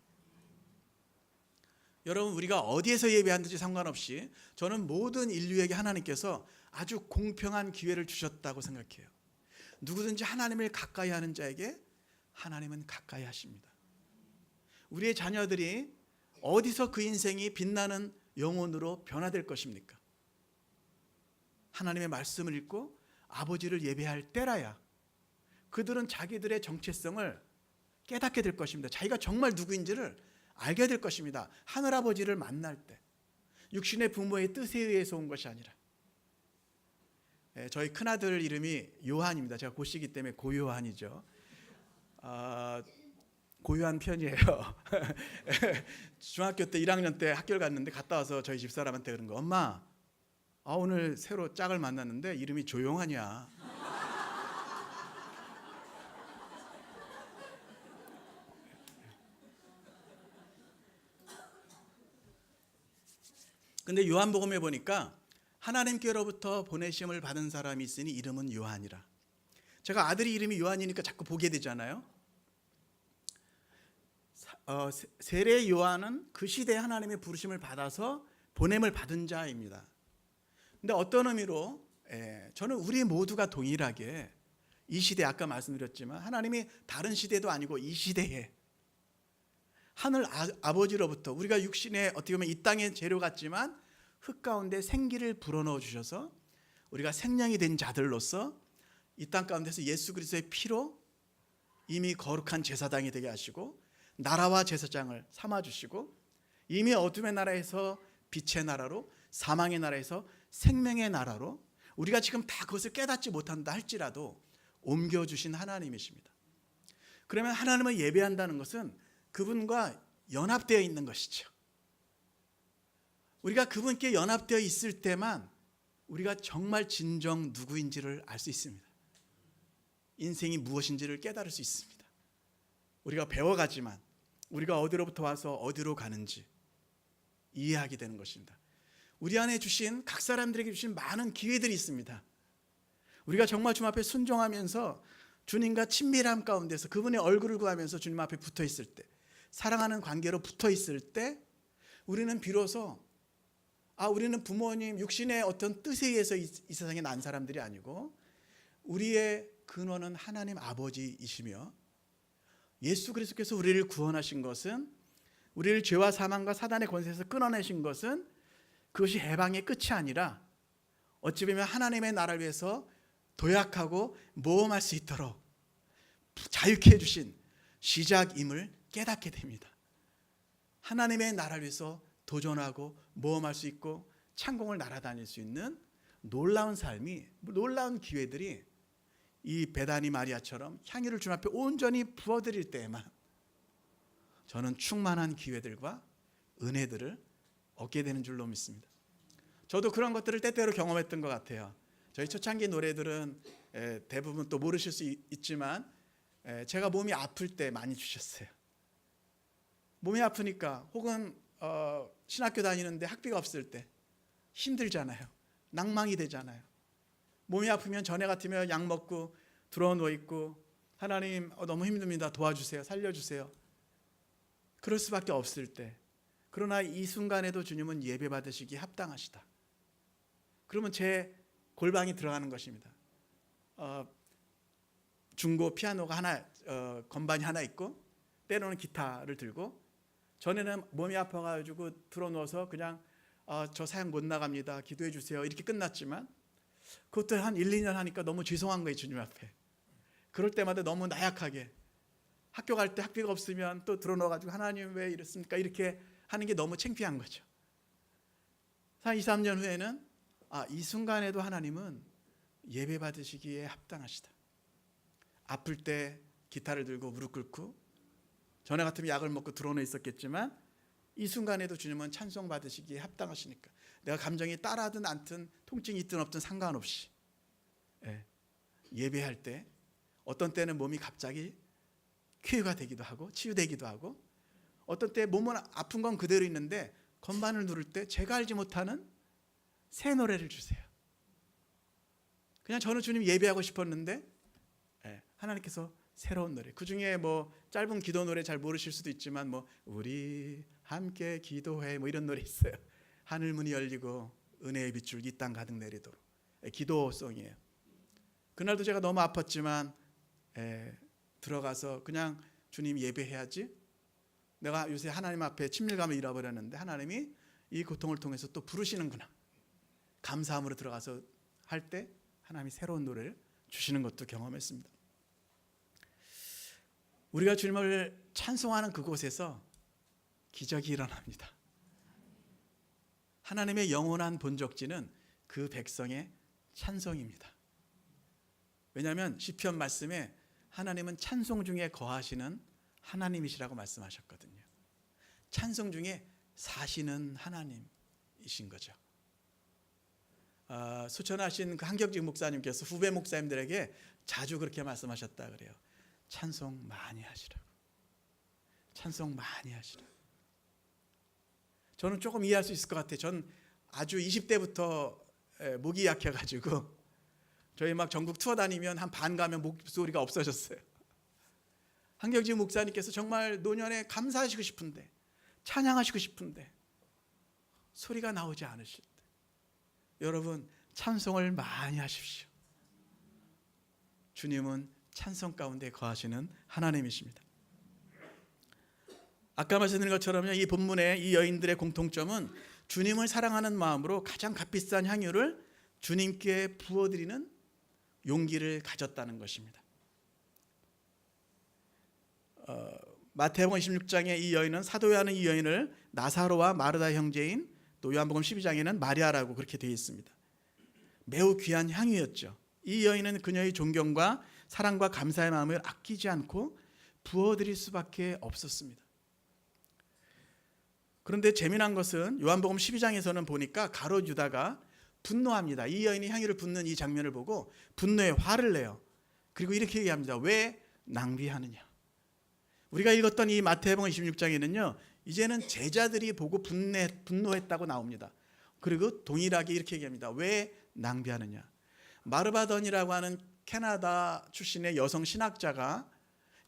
여러분 우리가 어디에서 예배하는지 상관없이 저는 모든 인류에게 하나님께서 아주 공평한 기회를 주셨다고 생각해요. 누구든지 하나님을 가까이 하는 자에게 하나님은 가까이 하십니다. 우리의 자녀들이 어디서 그 인생이 빛나는 영혼으로 변화될 것입니까? 하나님의 말씀을 읽고 아버지를 예배할 때라야 그들은 자기들의 정체성을 깨닫게 될 것입니다. 자기가 정말 누구인지를 알게 될 것입니다. 하늘아버지를 만날 때 육신의 부모의 뜻에 의해서 온 것이 아니라. 저희 큰아들 이름이 요한입니다. 제가 고시기 때문에 고요한이죠. 고요한 편이에요. 중학교 때 1학년 때 학교를 갔는데 갔다 와서 저희 집사람한테 그런 거, 엄마 오늘 새로 짝을 만났는데 이름이 조용하냐. 근데 요한복음에 보니까 하나님께로부터 보내심을 받은 사람이 있으니 이름은 요한이라. 제가 아들이 이름이 요한이니까 자꾸 보게 되잖아요. 세례 요한은 그 시대에 하나님의 부르심을 받아서 보냄을 받은 자입니다. 근데 어떤 의미로 저는 우리 모두가 동일하게 이 시대 아까 말씀드렸지만 하나님이 다른 시대도 아니고 이 시대에 하늘 아버지로부터 우리가 육신의 어떻게 보면 이 땅의 재료 같지만 흙 가운데 생기를 불어넣어 주셔서 우리가 생명이 된 자들로서 이 땅 가운데서 예수 그리스도의 피로 이미 거룩한 제사장이 되게 하시고 나라와 제사장을 삼아 주시고 이미 어둠의 나라에서 빛의 나라로 사망의 나라에서 생명의 나라로 우리가 지금 다 그것을 깨닫지 못한다 할지라도 옮겨주신 하나님이십니다. 그러면 하나님을 예배한다는 것은 그분과 연합되어 있는 것이죠. 우리가 그분께 연합되어 있을 때만 우리가 정말 진정 누구인지를 알 수 있습니다. 인생이 무엇인지를 깨달을 수 있습니다. 우리가 배워가지만 우리가 어디로부터 와서 어디로 가는지 이해하게 되는 것입니다. 우리 안에 주신 각 사람들에게 주신 많은 기회들이 있습니다. 우리가 정말 주님 앞에 순종하면서 주님과 친밀함 가운데서 그분의 얼굴을 구하면서 주님 앞에 붙어 있을 때, 사랑하는 관계로 붙어 있을 때 우리는 비로소 우리는 부모님 육신의 어떤 뜻에 의해서 이 세상에 난 사람들이 아니고 우리의 근원은 하나님 아버지이시며 예수 그리스도께서 우리를 구원하신 것은 우리를 죄와 사망과 사단의 권세에서 끊어내신 것은 그것이 해방의 끝이 아니라 어찌 보면 하나님의 나라를 위해서 도약하고 모험할 수 있도록 자유케 해주신 시작임을 깨닫게 됩니다. 하나님의 나라를 위해서 도전하고 모험할 수 있고 창공을 날아다닐 수 있는 놀라운 삶이, 놀라운 기회들이 이 베다니 마리아처럼 향유를 주님 앞에 온전히 부어드릴 때에만 저는 충만한 기회들과 은혜들을 얻게 되는 줄로 믿습니다. 저도 그런 것들을 때때로 경험했던 것 같아요. 저희 초창기 노래들은 대부분 또 모르실 수 있지만 제가 몸이 아플 때 많이 주셨어요. 몸이 아프니까 혹은 신학교 다니는데 학비가 없을 때 힘들잖아요. 낭망이 되잖아요. 몸이 아프면 전에 같으면 약 먹고 들어 누워 있고 하나님 너무 힘듭니다. 도와주세요. 살려주세요. 그럴 수밖에 없을 때, 그러나 이 순간에도 주님은 예배 받으시기 합당하시다. 그러면 제 골방이 들어가는 것입니다. 중고 피아노가 하나, 건반이 하나 있고 때로는 기타를 들고, 전에는 몸이 아파가지고 들어 누워서 그냥 저 사역 못 나갑니다. 기도해 주세요. 이렇게 끝났지만 그것도 한 1, 2년 하니까 너무 죄송한 거예요. 주님 앞에. 그럴 때마다 너무 나약하게 학교 갈 때 학비가 없으면 또 들어 넣어가지고 하나님 왜 이렇습니까? 이렇게 하는 게 너무 창피한 거죠. 한 2, 3년 후에는 이 순간에도 하나님은 예배 받으시기에 합당하시다. 아플 때 기타를 들고 무릎 꿇고, 전에 같으면 약을 먹고 들어놓어 있었겠지만 이 순간에도 주님은 찬송 받으시기에 합당하시니까 내가 감정이 따라든 않든 통증이 있든 없든 상관없이 예배할 때 어떤 때는 몸이 갑자기 쾌유가 되기도 하고 치유되기도 하고, 어떤 때 몸은 아픈 건 그대로 있는데 건반을 누를 때 제가 알지 못하는 새 노래를 주세요. 그냥 저는 주님 예배하고 싶었는데 하나님께서 새로운 노래, 그 중에 뭐 짧은 기도 노래 잘 모르실 수도 있지만 뭐 우리 함께 기도해 뭐 이런 노래 있어요. 하늘 문이 열리고 은혜의 빗줄 이 땅 가득 내리도록, 기도송이에요. 그날도 제가 너무 아팠지만 들어가서 그냥 주님 예배해야지, 내가 요새 하나님 앞에 친밀감을 잃어버렸는데 하나님이 이 고통을 통해서 또 부르시는구나, 감사함으로 들어가서 할 때 하나님이 새로운 노래를 주시는 것도 경험했습니다. 우리가 주님을 찬송하는 그곳에서 기적이 일어납니다. 하나님의 영원한 본적지는 그 백성의 찬송입니다. 왜냐하면 시편 말씀에 하나님은 찬송 중에 거하시는 하나님이시라고 말씀하셨거든요. 찬송 중에 사시는 하나님이신 거죠. 소천하신 그 한격직 목사님께서 후배 목사님들에게 자주 그렇게 말씀하셨다 그래요. 찬송 많이 하시라고. 찬송 많이 하시라고. 저는 조금 이해할 수 있을 것 같아요. 전 아주 20대부터 목이 약해가지고 저희 막 전국 투어 다니면 한 반 가면 목소리가 없어졌어요. 한경지 목사님께서 정말 노년에 감사하시고 싶은데, 찬양하시고 싶은데 소리가 나오지 않으실 때, 여러분 찬송을 많이 하십시오. 주님은 찬송 가운데 거하시는 하나님이십니다. 아까 말씀드린 것처럼요, 이 본문의 이 여인들의 공통점은 주님을 사랑하는 마음으로 가장 값비싼 향유를 주님께 부어드리는 용기를 가졌다는 것입니다. 마태복음 26장에 이 여인은, 사도 요한은 이 여인을 나사로와 마르다 형제인, 또 요한복음 12장에는 마리아라고 그렇게 되어 있습니다. 매우 귀한 향유였죠. 이 여인은 그녀의 존경과 사랑과 감사의 마음을 아끼지 않고 부어드릴 수밖에 없었습니다. 그런데 재미난 것은 요한복음 12장에서는 보니까 가룟 유다가 분노합니다. 이 여인이 향유를 붓는 이 장면을 보고 분노에 화를 내요. 그리고 이렇게 얘기합니다. 왜 낭비하느냐. 우리가 읽었던 이 마태복음 26장에는요, 이제는 제자들이 보고 분노했다고 나옵니다. 그리고 동일하게 이렇게 얘기합니다. 왜 낭비하느냐. 마르바던이라고 하는 캐나다 출신의 여성 신학자가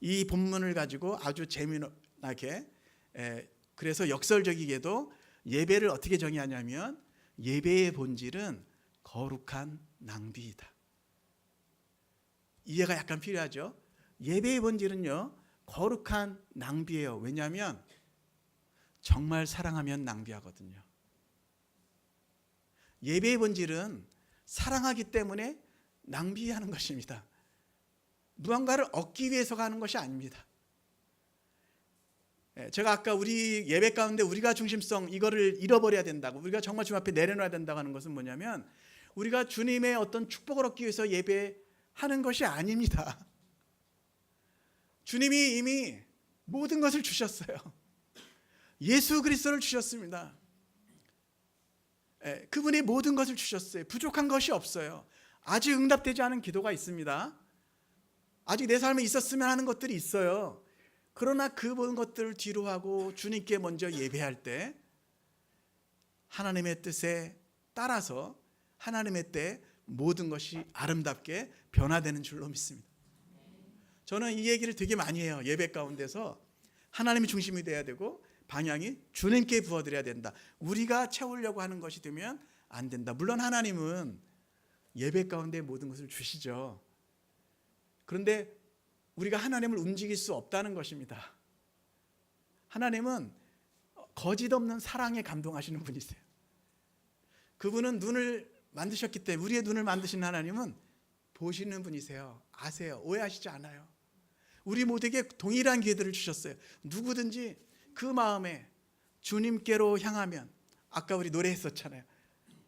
이 본문을 가지고 아주 재미나게, 그래서 역설적이게도 예배를 어떻게 정의하냐면, 예배의 본질은 거룩한 낭비이다. 이해가 약간 필요하죠. 예배의 본질은요, 거룩한 낭비예요. 왜냐하면 정말 사랑하면 낭비하거든요. 예배의 본질은 사랑하기 때문에 낭비하는 것입니다. 무언가를 얻기 위해서 가는 것이 아닙니다. 제가 아까 우리 예배 가운데 우리가 중심성, 이거를 잃어버려야 된다고, 우리가 정말 주님 앞에 내려놔야 된다고 하는 것은 뭐냐면, 우리가 주님의 어떤 축복을 얻기 위해서 예배하는 것이 아닙니다. 주님이 이미 모든 것을 주셨어요. 예수 그리스도를 주셨습니다. 그분이 모든 것을 주셨어요. 부족한 것이 없어요. 아직 응답되지 않은 기도가 있습니다. 아직 내 삶에 있었으면 하는 것들이 있어요. 그러나 그 모든 것들을 뒤로 하고 주님께 먼저 예배할 때 하나님의 뜻에 따라서 하나님의 때 모든 것이 아름답게 변화되는 줄로 믿습니다. 저는 이 얘기를 되게 많이 해요. 예배 가운데서 하나님이 중심이 돼야 되고 방향이 주님께 부어드려야 된다. 우리가 채우려고 하는 것이 되면 안 된다. 물론 하나님은 예배 가운데 모든 것을 주시죠. 그런데 우리가 하나님을 움직일 수 없다는 것입니다. 하나님은 거짓 없는 사랑에 감동하시는 분이세요. 그분은 눈을 만드셨기 때문에, 우리의 눈을 만드신 하나님은 보시는 분이세요. 아세요. 오해하시지 않아요. 우리 모두에게 동일한 기회들을 주셨어요. 누구든지 그 마음에 주님께로 향하면, 아까 우리 노래했었잖아요.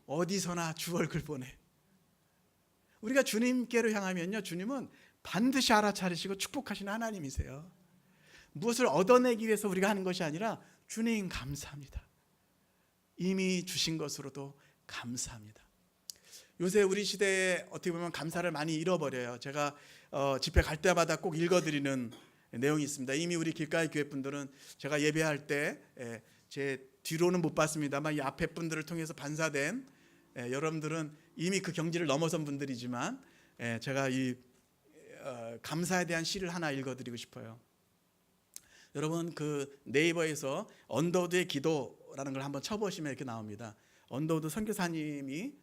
어디서나 주 얼굴 보내. 우리가 주님께로 향하면요, 주님은 반드시 알아차리시고 축복하시는 하나님이세요. 무엇을 얻어내기 위해서 우리가 하는 것이 아니라, 주님 감사합니다. 이미 주신 것으로도 감사합니다. 요새 우리 시대에 어떻게 보면 감사를 많이 잃어버려요. 제가 집회 갈 때마다 꼭 읽어드리는 내용이 있습니다. 이미 우리 길가의 교회 분들은 제가 예배할 때 제 뒤로는 못 봤습니다만 이 앞에 분들을 통해서 반사된 여러분들은 이미 그 경지를 넘어선 분들이지만 제가 이 감사에 대한 시를 하나 읽어드리고 싶어요. 여러분 그 네이버에서 언더우드의 기도라는 걸 한번 쳐보시면 이렇게 나옵니다. 언더우드 선교사님이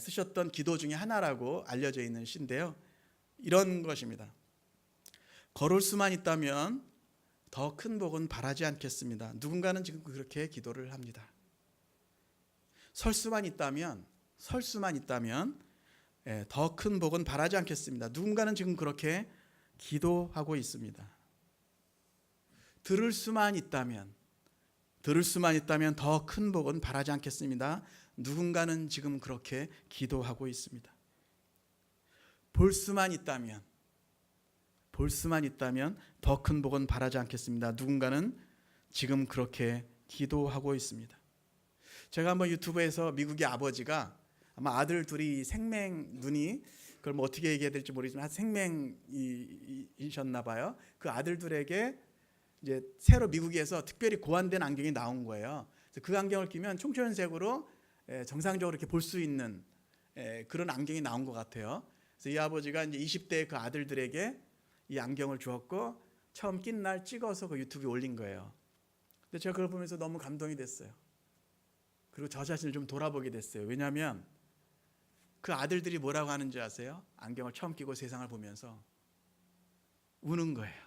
쓰셨던 기도 중에 하나라고 알려져 있는 시인데요. 이런 것입니다. 걸을 수만 있다면 더 큰 복은 바라지 않겠습니다. 누군가는 지금 그렇게 기도를 합니다. 설 수만 있다면 더 큰 복은 바라지 않겠습니다. 누군가는 지금 그렇게 기도하고 있습니다. 들을 수만 있다면 더 큰 복은 바라지 않겠습니다. 누군가는 지금 그렇게 기도하고 있습니다. 볼 수만 있다면 더 큰 복은 바라지 않겠습니다. 누군가는 지금 그렇게 기도하고 있습니다. 제가 한번 유튜브에서 미국의 아버지가 아마 아들 둘이 눈이 그걸 뭐 어떻게 얘기해야 될지 모르지만 생맹이셨나 봐요. 그 아들들에게 이제 새로 미국에서 특별히 고안된 안경이 나온 거예요. 그래서 그 안경을 끼면 총천색으로 정상적으로 이렇게 볼 수 있는 그런 안경이 나온 것 같아요. 그래서 이 아버지가 이제 20대 그 아들들에게 이 안경을 주었고 처음 낀 날 찍어서 그 유튜브에 올린 거예요. 근데 제가 그걸 보면서 너무 감동이 됐어요. 그리고 저 자신을 좀 돌아보게 됐어요. 왜냐하면 그 아들들이 뭐라고 하는지 아세요? 안경을 처음 끼고 세상을 보면서 우는 거예요.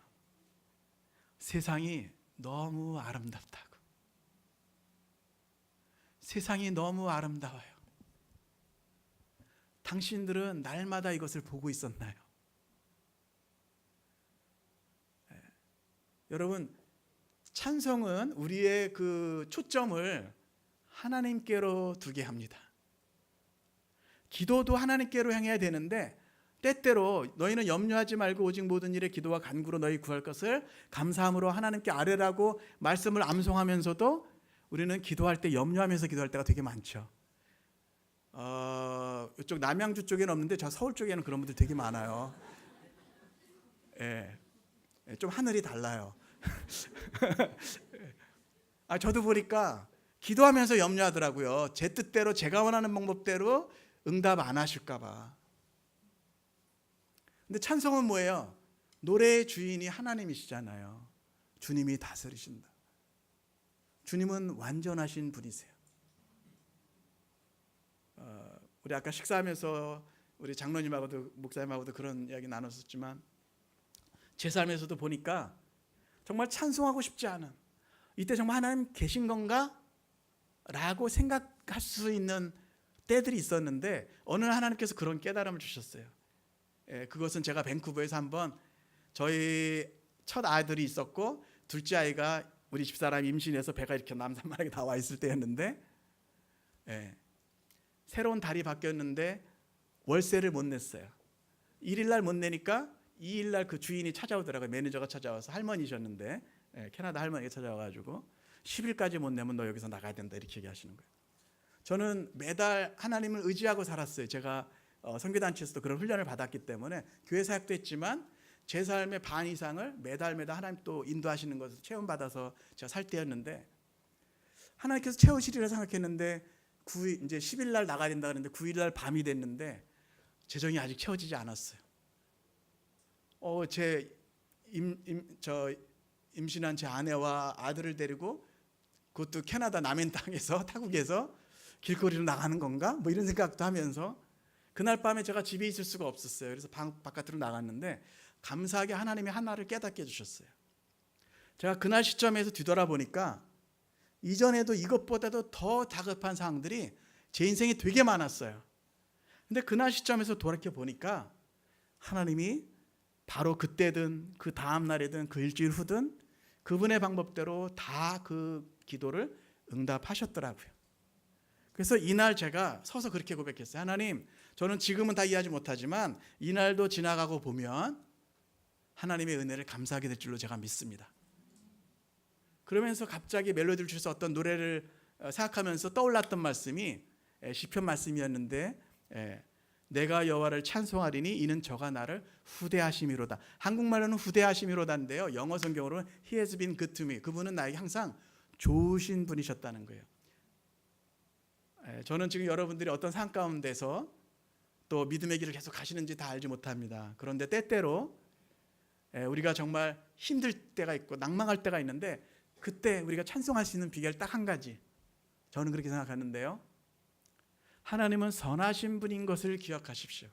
세상이 너무 아름답다고. 세상이 너무 아름다워요. 당신들은 날마다 이것을 보고 있었나요? 여러분, 찬송은 우리의 그 초점을 하나님께로 두게 합니다. 기도도 하나님께로 향해야 되는데 때때로 너희는 염려하지 말고 오직 모든 일에 기도와 간구로 너희 구할 것을 감사함으로 하나님께 아뢰라고 말씀을 암송하면서도 우리는 기도할 때 염려하면서 기도할 때가 되게 많죠. 이쪽 남양주 쪽에는 없는데 저 서울 쪽에는 그런 분들 되게 많아요. 좀 하늘이 달라요. 저도 보니까 기도하면서 염려하더라고요. 제 뜻대로 제가 원하는 방법대로 응답 안 하실까 봐. 근데 찬송은 뭐예요? 노래의 주인이 하나님이시잖아요. 주님이 다스리신다. 주님은 완전하신 분이세요. 우리 아까 식사하면서 우리 장로님하고도 목사님하고도 그런 이야기 나눴었지만 제 삶에서도 보니까 정말 찬송하고 싶지 않은 이때 정말 하나님 계신 건가? 라고 생각할 수 있는 때들이 있었는데 어느 날 하나님께서 그런 깨달음을 주셨어요. 그것은 제가 밴쿠버에서 한번 저희 첫 아들이 있었고 둘째 아이가 우리 집사람이 임신해서 배가 이렇게 남산만하게 나와 있을 때였는데 새로운 달이 바뀌었는데 월세를 못 냈어요. 1일날 못 내니까 2일날 그 주인이 찾아오더라고요. 매니저가 찾아와서 할머니셨는데 캐나다 할머니가 찾아와가지고 10일까지 못 내면 너 여기서 나가야 된다 이렇게 얘기하시는 거예요. 저는 매달 하나님을 의지하고 살았어요. 제가 선교단체에서도 그런 훈련을 받았기 때문에 교회 사역도 했지만 제 삶의 반 이상을 매달 하나님 또 인도하시는 것을 체험받아서 제가 살 때였는데 하나님께서 채우시리라 생각했는데 이제 10일 날 나가야 된다 그랬는데 9일 날 밤이 됐는데 재정이 아직 채워지지 않았어요. 임신한 제 아내와 아들을 데리고 그것도 캐나다 남해 땅에서 타국에서 길거리로 나가는 건가? 뭐 이런 생각도 하면서 그날 밤에 제가 집에 있을 수가 없었어요. 그래서 바깥으로 나갔는데 감사하게 하나님이 하나를 깨닫게 해주셨어요. 제가 그날 시점에서 뒤돌아보니까 이전에도 이것보다도 더 다급한 상황들이 제 인생에 되게 많았어요. 근데 그날 시점에서 돌이켜보니까 하나님이 바로 그때든 그 다음 날이든 그 일주일 후든 그분의 방법대로 다 그 기도를 응답하셨더라고요. 그래서 이날 제가 서서 그렇게 고백했어요. 하나님, 저는 지금은 다 이해하지 못하지만 이날도 지나가고 보면 하나님의 은혜를 감사하게 될 줄로 제가 믿습니다. 그러면서 갑자기 멜로디를 주셔서 어떤 노래를 생각하면서 떠올랐던 말씀이 시편 말씀이었는데, 내가 여호와를 찬송하리니 이는 저가 나를 후대하심이로다. 한국말로는 후대하심이로다인데요, 영어 성경으로는 He has been good to me. 그분은 나에게 항상 좋으신 분이셨다는 거예요. 저는 지금 여러분들이 어떤 상황 가운데서 또 믿음의 길을 계속 가시는지 다 알지 못합니다. 그런데 때때로 우리가 정말 힘들 때가 있고 낭망할 때가 있는데, 그때 우리가 찬송할 수 있는 비결 딱 한 가지, 저는 그렇게 생각하는데요, 하나님은 선하신 분인 것을 기억하십시오.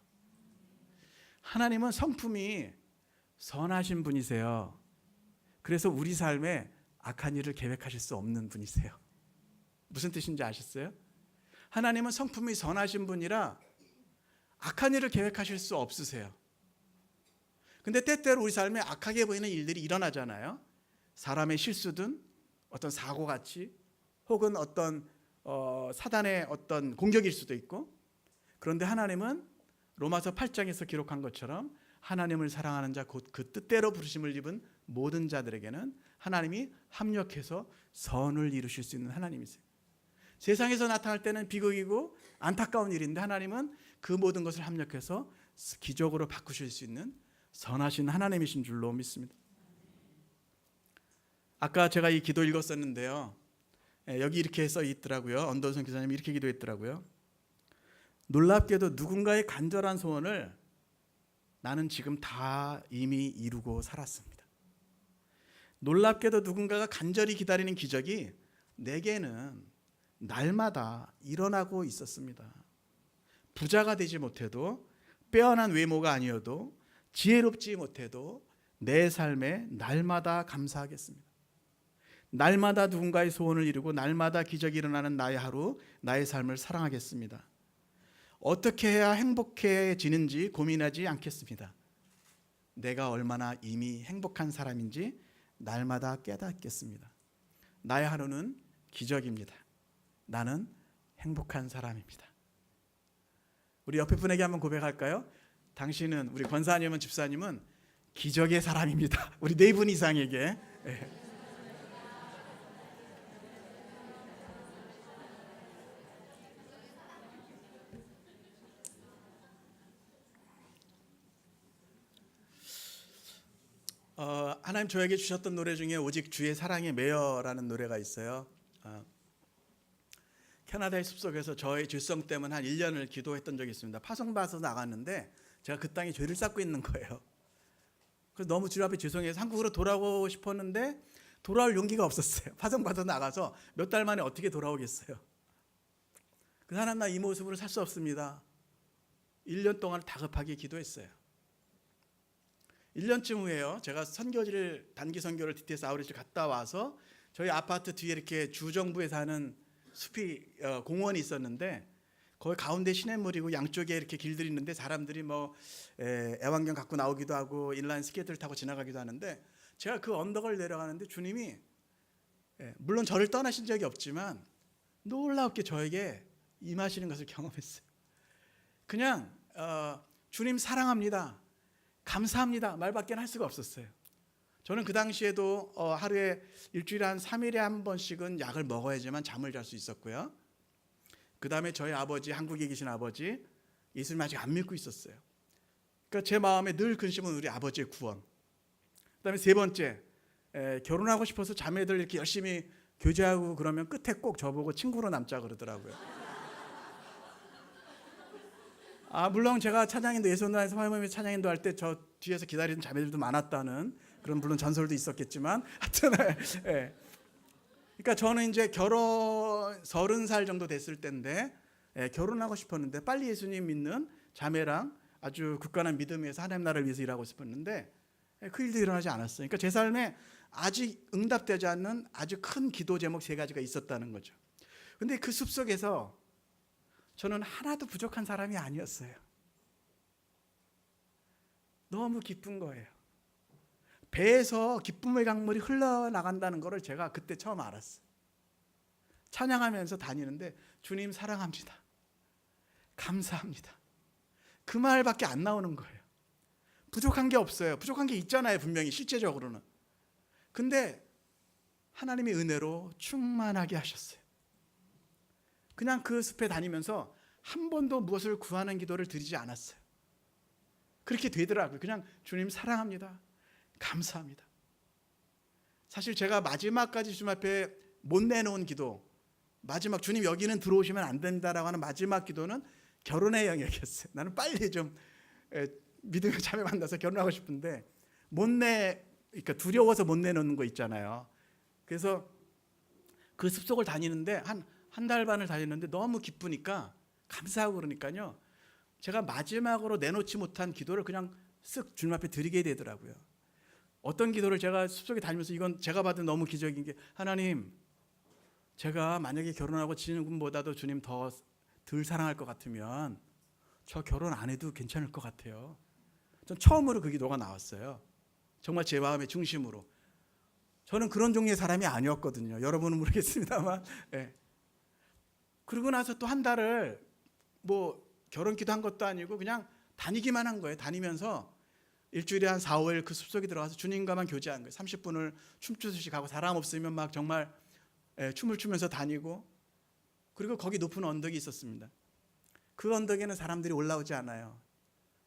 하나님은 성품이 선하신 분이세요. 그래서 우리 삶에 악한 일을 계획하실 수 없는 분이세요. 무슨 뜻인지 아셨어요? 하나님은 성품이 선하신 분이라 악한 일을 계획하실 수 없으세요. 근데 때때로 우리 삶에 악하게 보이는 일들이 일어나잖아요. 사람의 실수든 어떤 사고같이, 혹은 어떤 사단의 어떤 공격일 수도 있고. 그런데 하나님은 로마서 8장에서 기록한 것처럼 하나님을 사랑하는 자, 곧 그 뜻대로 부르심을 입은 모든 자들에게는 하나님이 합력해서 선을 이루실 수 있는 하나님이세요. 세상에서 나타날 때는 비극이고 안타까운 일인데, 하나님은 그 모든 것을 합력해서 기적으로 바꾸실 수 있는 선하신 하나님이신 줄로 믿습니다. 아까 제가 이 기도 읽었었는데요, 여기 이렇게 써 있더라고요. 언더선 기자님이 이렇게 기도했더라고요. 놀랍게도 누군가의 간절한 소원을 나는 지금 다 이미 이루고 살았습니다. 놀랍게도 누군가가 간절히 기다리는 기적이 내게는 날마다 일어나고 있었습니다. 부자가 되지 못해도, 빼어난 외모가 아니어도, 지혜롭지 못해도 내 삶에 날마다 감사하겠습니다. 날마다 누군가의 소원을 이루고 날마다 기적이 일어나는 나의 하루, 나의 삶을 사랑하겠습니다. 어떻게 해야 행복해지는지 고민하지 않겠습니다. 내가 얼마나 이미 행복한 사람인지 날마다 깨닫겠습니다. 나의 하루는 기적입니다. 나는 행복한 사람입니다. 우리 옆에 분에게 한번 고백할까요? 당신은, 우리 권사님은, 집사님은 기적의 사람입니다. 우리 네 분 이상에게. 하나님 저에게 주셨던 노래 중에 오직 주의 사랑에 매여라는 노래가 있어요. 캐나다의 숲속에서 저의 죄성 때문에 한 1년을 기도했던 적이 있습니다. 파송받아서 나갔는데 제가 그 땅에 죄를 쌓고 있는 거예요. 그래서 너무 주님 앞에 죄송해서 한국으로 돌아오고 싶었는데 돌아올 용기가 없었어요. 파송받아서 나가서 몇 달 만에 어떻게 돌아오겠어요. 그 하나님, 나 이 모습으로 살 수 없습니다. 1년 동안 다급하게 기도했어요. 1년쯤 후에요, 제가 선교지를, 단기 선교를 DTS 아우리지 갔다 와서 저희 아파트 뒤에 이렇게 주정부에서 하는 숲이, 공원이 있었는데, 거기 가운데 시냇물이고 양쪽에 이렇게 길들이 있는데 사람들이 뭐 애완견 갖고 나오기도 하고 인라인 스케이트를 타고 지나가기도 하는데, 제가 그 언덕을 내려가는데 주님이, 물론 저를 떠나신 적이 없지만 놀랍게 저에게 임하시는 것을 경험했어요. 그냥 주님 사랑합니다, 감사합니다 말밖에 할 수가 없었어요. 저는 그 당시에도 하루에, 일주일에 한 3일에 한 번씩은 약을 먹어야지만 잠을 잘 수 있었고요. 그 다음에 저희 아버지, 한국에 계신 아버지, 예수님 아직 안 믿고 있었어요. 그러니까 제 마음에 늘 근심은 우리 아버지의 구원. 그 다음에 세 번째, 결혼하고 싶어서 자매들 이렇게 열심히 교제하고 그러면 끝에 꼭 저보고 친구로 남자 그러더라고요. 물론 제가 찬양인도, 예수원단에서 화요일 찬양인도 할 때 저 뒤에서 기다리는 자매들도 많았다는 그런 물론 전설도 있었겠지만, 하여튼 그러니까 저는 이제 결혼 30살 정도 됐을 때인데, 결혼하고 싶었는데 빨리 예수님 믿는 자매랑 아주 굳건한 믿음에서 하나님 나라를 위해서 일하고 싶었는데 그 일도 일어나지 않았어요. 그러니까 제 삶에 아직 응답되지 않는 아주 큰 기도 제목 3가지가 있었다는 거죠. 근데 그 숲속에서 저는 하나도 부족한 사람이 아니었어요. 너무 기쁜 거예요. 배에서 기쁨의 강물이 흘러나간다는 것을 제가 그때 처음 알았어요. 찬양하면서 다니는데 주님 사랑합니다, 감사합니다, 그 말밖에 안 나오는 거예요. 부족한 게 없어요. 부족한 게 있잖아요, 분명히 실제적으로는. 근데 하나님의 은혜로 충만하게 하셨어요. 그냥 그 숲에 다니면서 한 번도 무엇을 구하는 기도를 드리지 않았어요. 그렇게 되더라고요. 그냥 주님 사랑합니다. 감사합니다. 사실 제가 마지막까지 주님 앞에 못 내놓은 기도, 마지막 주님 여기는 들어오시면 안 된다라고 하는 마지막 기도는 결혼의 영역이었어요. 나는 빨리 좀 믿음의 자매 만나서 결혼하고 싶은데 그러니까 두려워서 못 내놓는 거 있잖아요. 그래서 그 숲속을 다니는데 한 달 반을 다녔는데 너무 기쁘니까 감사하고 그러니까요. 제가 마지막으로 내놓지 못한 기도를 그냥 쓱 주님 앞에 드리게 되더라고요. 어떤 기도를 제가 숲속에 다니면서 이건 제가 받은 너무 기적인 게 하나님 제가 만약에 결혼하고 지금보다도 주님 더 덜 사랑할 것 같으면 저 결혼 안 해도 괜찮을 것 같아요. 전 처음으로 그 기도가 나왔어요. 정말 제 마음의 중심으로. 저는 그런 종류의 사람이 아니었거든요. 여러분은 모르겠습니다만. 네. 그러고 나서 또 한 달을 뭐 결혼 기도한 것도 아니고 그냥 다니기만 한 거예요. 다니면서 일주일에 한 4, 5일 그 숲속에 들어가서 주님과만 교제한 거예요. 30분을 춤추듯이 가고 사람 없으면 막 정말 춤을 추면서 다니고 그리고 거기 높은 언덕이 있었습니다. 그 언덕에는 사람들이 올라오지 않아요.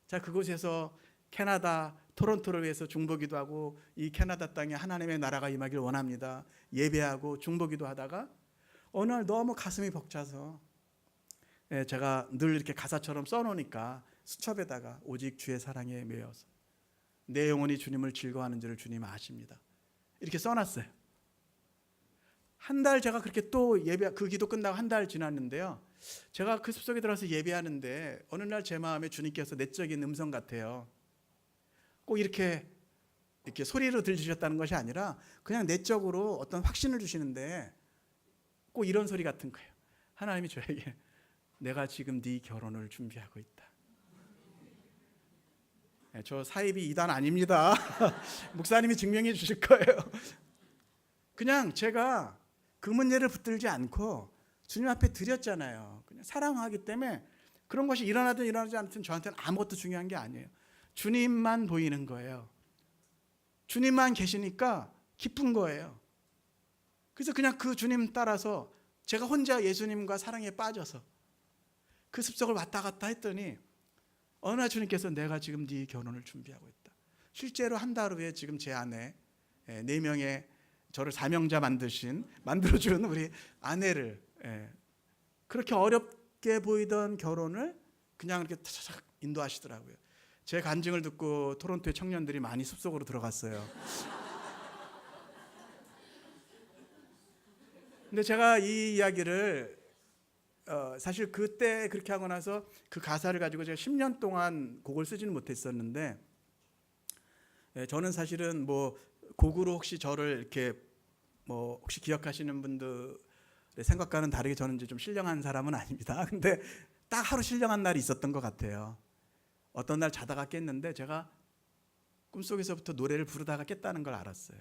자, 그곳에서 캐나다 토론토를 위해서 중보기도 하고 이 캐나다 땅에 하나님의 나라가 임하길 원합니다. 예배하고 중보기도 하다가 어느 날 너무 가슴이 벅차서 제가 늘 이렇게 가사처럼 써놓으니까 수첩에다가 오직 주의 사랑에 매여서 내 영혼이 주님을 즐거워하는 줄을 주님 아십니다. 이렇게 써놨어요. 한 달 제가 그렇게 또 그 기도 끝나고 한 달 지났는데요. 제가 그 숲속에 들어가서 예배하는데 어느 날 제 마음에 주님께서 내적인 음성 같아요. 꼭 이렇게 소리로 들으셨다는 것이 아니라 그냥 내적으로 어떤 확신을 주시는데 꼭 이런 소리 같은 거예요. 하나님이 저에게 내가 지금 네 결혼을 준비하고 있다. 저 사입이 이단 아닙니다. 목사님이 증명해 주실 거예요. 그냥 제가 그 문제를 붙들지 않고 주님 앞에 드렸잖아요. 그냥 사랑하기 때문에 그런 것이 일어나든 일어나지 않든 저한테는 아무것도 중요한 게 아니에요. 주님만 보이는 거예요. 주님만 계시니까 기쁜 거예요. 그래서 그냥 그 주님 따라서 제가 혼자 예수님과 사랑에 빠져서 그 습속을 왔다 갔다 했더니 어느 날 주님께서 내가 지금 네 결혼을 준비하고 있다. 실제로 한 달 후에 지금 제 아내 4명의 저를 사명자 만들어준 우리 아내를 그렇게 어렵게 보이던 결혼을 그냥 이렇게 차차차 인도하시더라고요. 제 간증을 듣고 토론토의 청년들이 많이 숲속으로 들어갔어요. 근데 제가 이 이야기를 사실 그때 그렇게 하고 나서 그 가사를 가지고 제가 10년 동안 곡을 쓰지는 못했었는데 저는 사실은 뭐 곡으로 혹시 저를 이렇게 뭐 혹시 기억하시는 분들의 생각과는 다르게 저는 이제 좀 신령한 사람은 아닙니다. 근데 딱 하루 신령한 날이 있었던 것 같아요. 어떤 날 자다가 깼는데 제가 꿈속에서부터 노래를 부르다가 깼다는 걸 알았어요.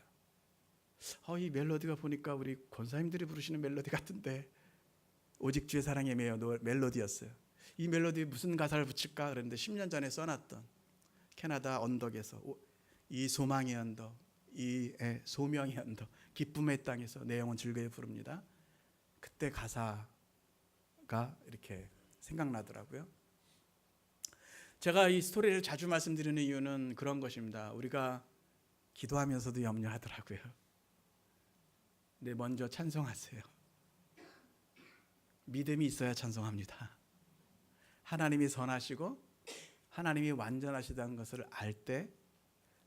이 멜로디가 보니까 우리 권사님들이 부르시는 멜로디 같은데 오직 주의 사랑에 매여 멜로디였어요. 이 멜로디에 무슨 가사를 붙일까 그랬는데 10년 전에 써놨던 캐나다 언덕에서 이 소망의 언덕, 이 소명의 언덕, 기쁨의 땅에서 내 영혼 즐거이 부릅니다. 그때 가사가 이렇게 생각나더라고요. 제가 이 스토리를 자주 말씀드리는 이유는 그런 것입니다. 우리가 기도하면서도 염려하더라고요. 네, 먼저 찬송하세요. 믿음이 있어야 찬송합니다. 하나님이 선하시고 하나님이 완전하시다는 것을 알 때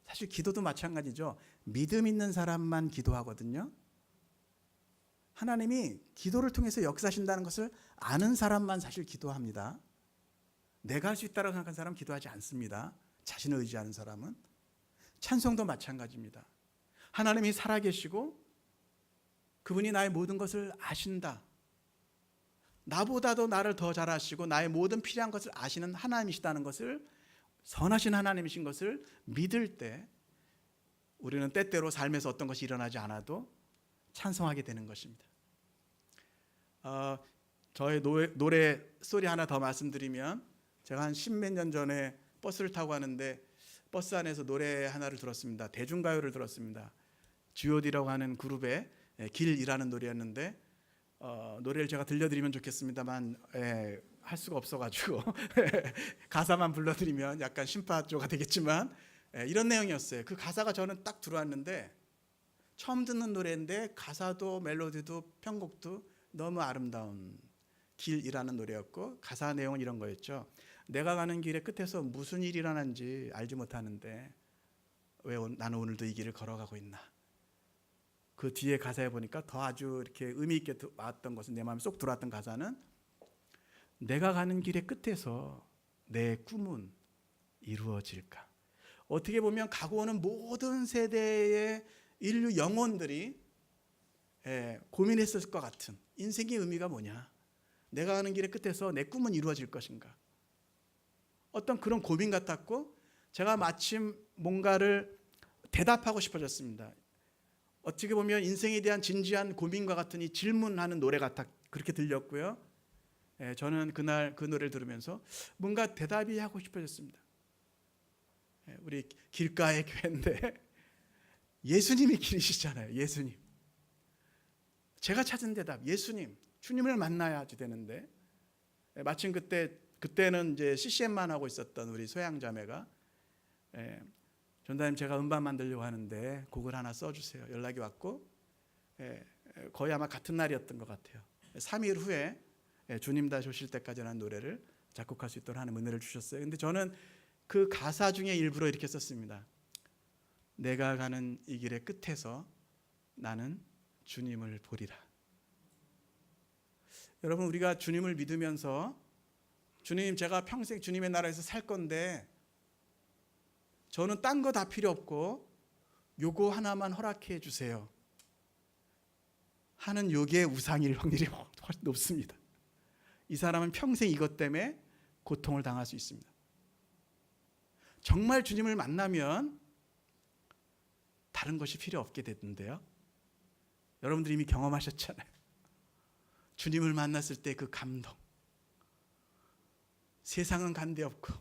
사실 기도도 마찬가지죠. 믿음 있는 사람만 기도하거든요. 하나님이 기도를 통해서 역사하신다는 것을 아는 사람만 사실 기도합니다. 내가 할 수 있다고 생각하는 사람은 기도하지 않습니다. 자신을 의지하는 사람은. 찬송도 마찬가지입니다. 하나님이 살아계시고 그분이 나의 모든 것을 아신다. 나보다도 나를 더 잘 아시고 나의 모든 필요한 것을 아시는 하나님이시다는 것을, 선하신 하나님이신 것을 믿을 때 우리는 때때로 삶에서 어떤 것이 일어나지 않아도 찬송하게 되는 것입니다. 저의 노래 스토리 하나 더 말씀드리면, 제가 한 10몇 년 전에 버스를 타고 가는데 버스 안에서 노래 하나를 들었습니다. 대중가요를 들었습니다. G.O.D라고 하는 그룹의 길이라는 노래였는데 노래를 제가 들려드리면 좋겠습니다만 할 수가 없어가지고 가사만 불러드리면 약간 심파조가 되겠지만 이런 내용이었어요. 그 가사가 저는 딱 들어왔는데 처음 듣는 노래인데 가사도 멜로디도 편곡도 너무 아름다운 길이라는 노래였고 가사 내용은 이런 거였죠. 내가 가는 길의 끝에서 무슨 일이 일어난지 알지 못하는데 왜 나는 오늘도 이 길을 걸어가고 있나. 그 뒤에 가사에 보니까 더 아주 이렇게 의미 있게 왔던 것은 내 마음에 쏙 들어왔던 가사는 내가 가는 길의 끝에서 내 꿈은 이루어질까. 어떻게 보면 가고 오는 모든 세대의 인류 영혼들이 고민했을 것 같은 인생의 의미가 뭐냐. 내가 가는 길의 끝에서 내 꿈은 이루어질 것인가. 어떤 그런 고민 같았고 제가 마침 뭔가를 대답하고 싶어졌습니다. 어떻게 보면 인생에 대한 진지한 고민과 같은 이 질문하는 노래 같아 그렇게 들렸고요. 저는 그날 그 노래를 들으면서 뭔가 대답이 하고 싶어졌습니다. 우리 길가의 교회인데 예수님이 길이시잖아요. 예수님. 제가 찾은 대답 예수님. 주님을 만나야지 되는데 마침 그때는 이제 CCM만 하고 있었던 우리 소양 자매가 전도사님 제가 음반 만들려고 하는데 곡을 하나 써주세요. 연락이 왔고 거의 아마 같은 날이었던 것 같아요. 3일 후에 주님 다시 오실 때까지라는 노래를 작곡할 수 있도록 하는 은혜를 주셨어요. 근데 저는 그 가사 중에 일부러 이렇게 썼습니다. 내가 가는 이 길의 끝에서 나는 주님을 보리라. 여러분 우리가 주님을 믿으면서 주님 제가 평생 주님의 나라에서 살 건데 저는 딴 거 다 필요 없고 요거 하나만 허락해 주세요 하는 요게 우상일 확률이 훨씬 높습니다. 이 사람은 평생 이것 때문에 고통을 당할 수 있습니다. 정말 주님을 만나면 다른 것이 필요 없게 됐는데요. 여러분들이 이미 경험하셨잖아요. 주님을 만났을 때 그 감동. 세상은 간데없고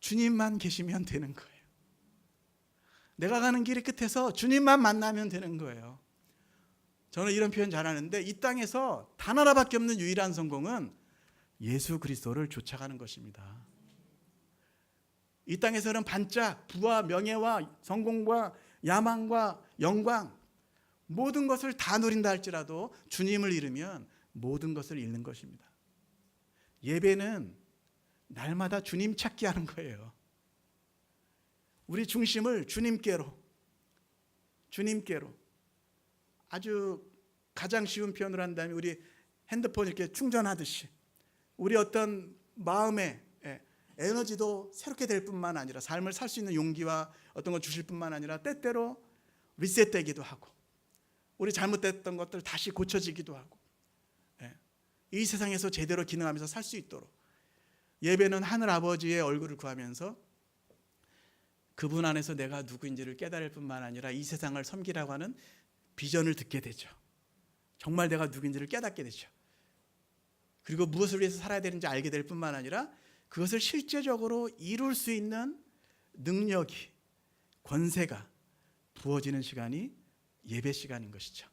주님만 계시면 되는 거예요. 내가 가는 길의 끝에서 주님만 만나면 되는 거예요. 저는 이런 표현 잘하는데 이 땅에서 단 하나밖에 없는 유일한 성공은 예수 그리스도를 쫓아가는 것입니다. 이 땅에서는 반짝 부와 명예와 성공과 야망과 영광 모든 것을 다 누린다 할지라도 주님을 잃으면 모든 것을 잃는 것입니다. 예배는 날마다 주님 찾기 하는 거예요. 우리 중심을 주님께로 아주 가장 쉬운 표현으로 한다면 우리 핸드폰 이렇게 충전하듯이 우리 어떤 마음의 에너지도 새롭게 될 뿐만 아니라 삶을 살 수 있는 용기와 어떤 걸 주실 뿐만 아니라 때때로 리셋되기도 하고 우리 잘못됐던 것들 다시 고쳐지기도 하고 이 세상에서 제대로 기능하면서 살 수 있도록 예배는 하늘 아버지의 얼굴을 구하면서 그분 안에서 내가 누구인지를 깨달을 뿐만 아니라 이 세상을 섬기라고 하는 비전을 듣게 되죠. 정말 내가 누구인지를 깨닫게 되죠. 그리고 무엇을 위해서 살아야 되는지 알게 될 뿐만 아니라 그것을 실제적으로 이룰 수 있는 능력이 권세가 부어지는 시간이 예배 시간인 것이죠.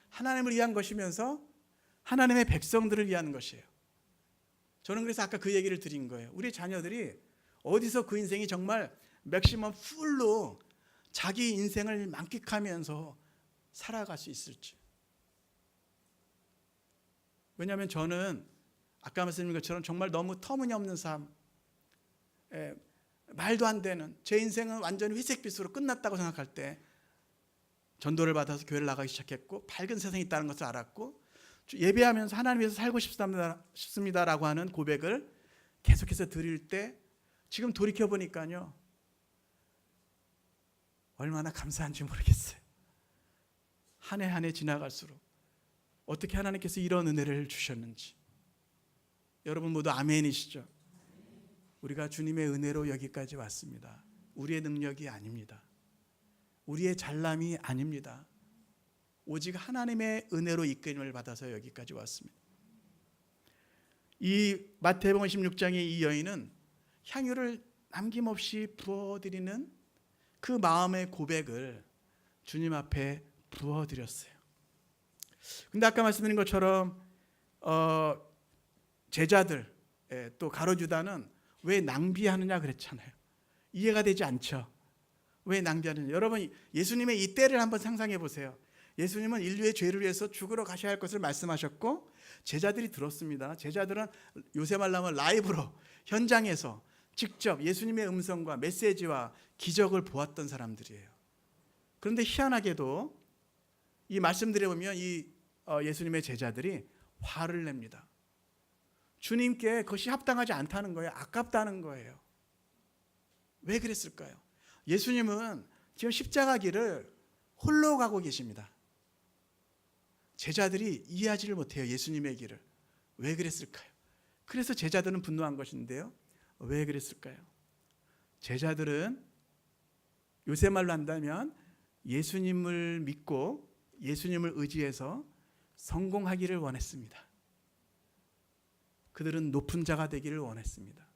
하나님을 위한 것이면서 하나님의 백성들을 위한 것이에요. 저는 그래서 아까 그 얘기를 드린 거예요. 우리 자녀들이 어디서 그 인생이 정말 맥시멈 풀로 자기 인생을 만끽하면서 살아갈 수 있을지. 왜냐하면 저는 아까 말씀드린 것처럼 정말 너무 터무니없는 삶, 말도 안 되는 제 인생은 완전히 회색빛으로 끝났다고 생각할 때 전도를 받아서 교회를 나가기 시작했고 밝은 세상이 있다는 것을 알았고 예배하면서 하나님 위해서 살고 싶습니다라고 하는 고백을 계속해서 드릴 때 지금 돌이켜보니까요 얼마나 감사한지 모르겠어요. 한 해 한 해 지나갈수록 어떻게 하나님께서 이런 은혜를 주셨는지. 여러분 모두 아멘이시죠? 우리가 주님의 은혜로 여기까지 왔습니다. 우리의 능력이 아닙니다. 우리의 잘남이 아닙니다. 오직 하나님의 은혜로 이끌림을 받아서 여기까지 왔습니다. 이 마태복음 16장의 이 여인은 향유를 남김없이 부어드리는 그 마음의 고백을 주님 앞에 부어드렸어요. 근데 아까 말씀드린 것처럼 제자들 또 가룟유다는 왜 낭비하느냐 그랬잖아요. 이해가 되지 않죠. 왜 낭비하느냐. 여러분 예수님의 이 때를 한번 상상해 보세요. 예수님은 인류의 죄를 위해서 죽으러 가셔야 할 것을 말씀하셨고 제자들이 들었습니다. 제자들은 요새 말로 하면 라이브로 현장에서 직접 예수님의 음성과 메시지와 기적을 보았던 사람들이에요. 그런데 희한하게도 이 말씀들에 보면 이 예수님의 제자들이 화를 냅니다. 주님께 그것이 합당하지 않다는 거예요. 아깝다는 거예요. 왜 그랬을까요? 예수님은 지금 십자가 길을 홀로 가고 계십니다. 제자들이 이해하지를 못해요. 예수님의 길을. 왜 그랬을까요? 그래서 제자들은 분노한 것인데요. 왜 그랬을까요? 제자들은 요새 말로 한다면 예수님을 믿고 예수님을 의지해서 성공하기를 원했습니다. 그들은 높은 자가 되기를 원했습니다.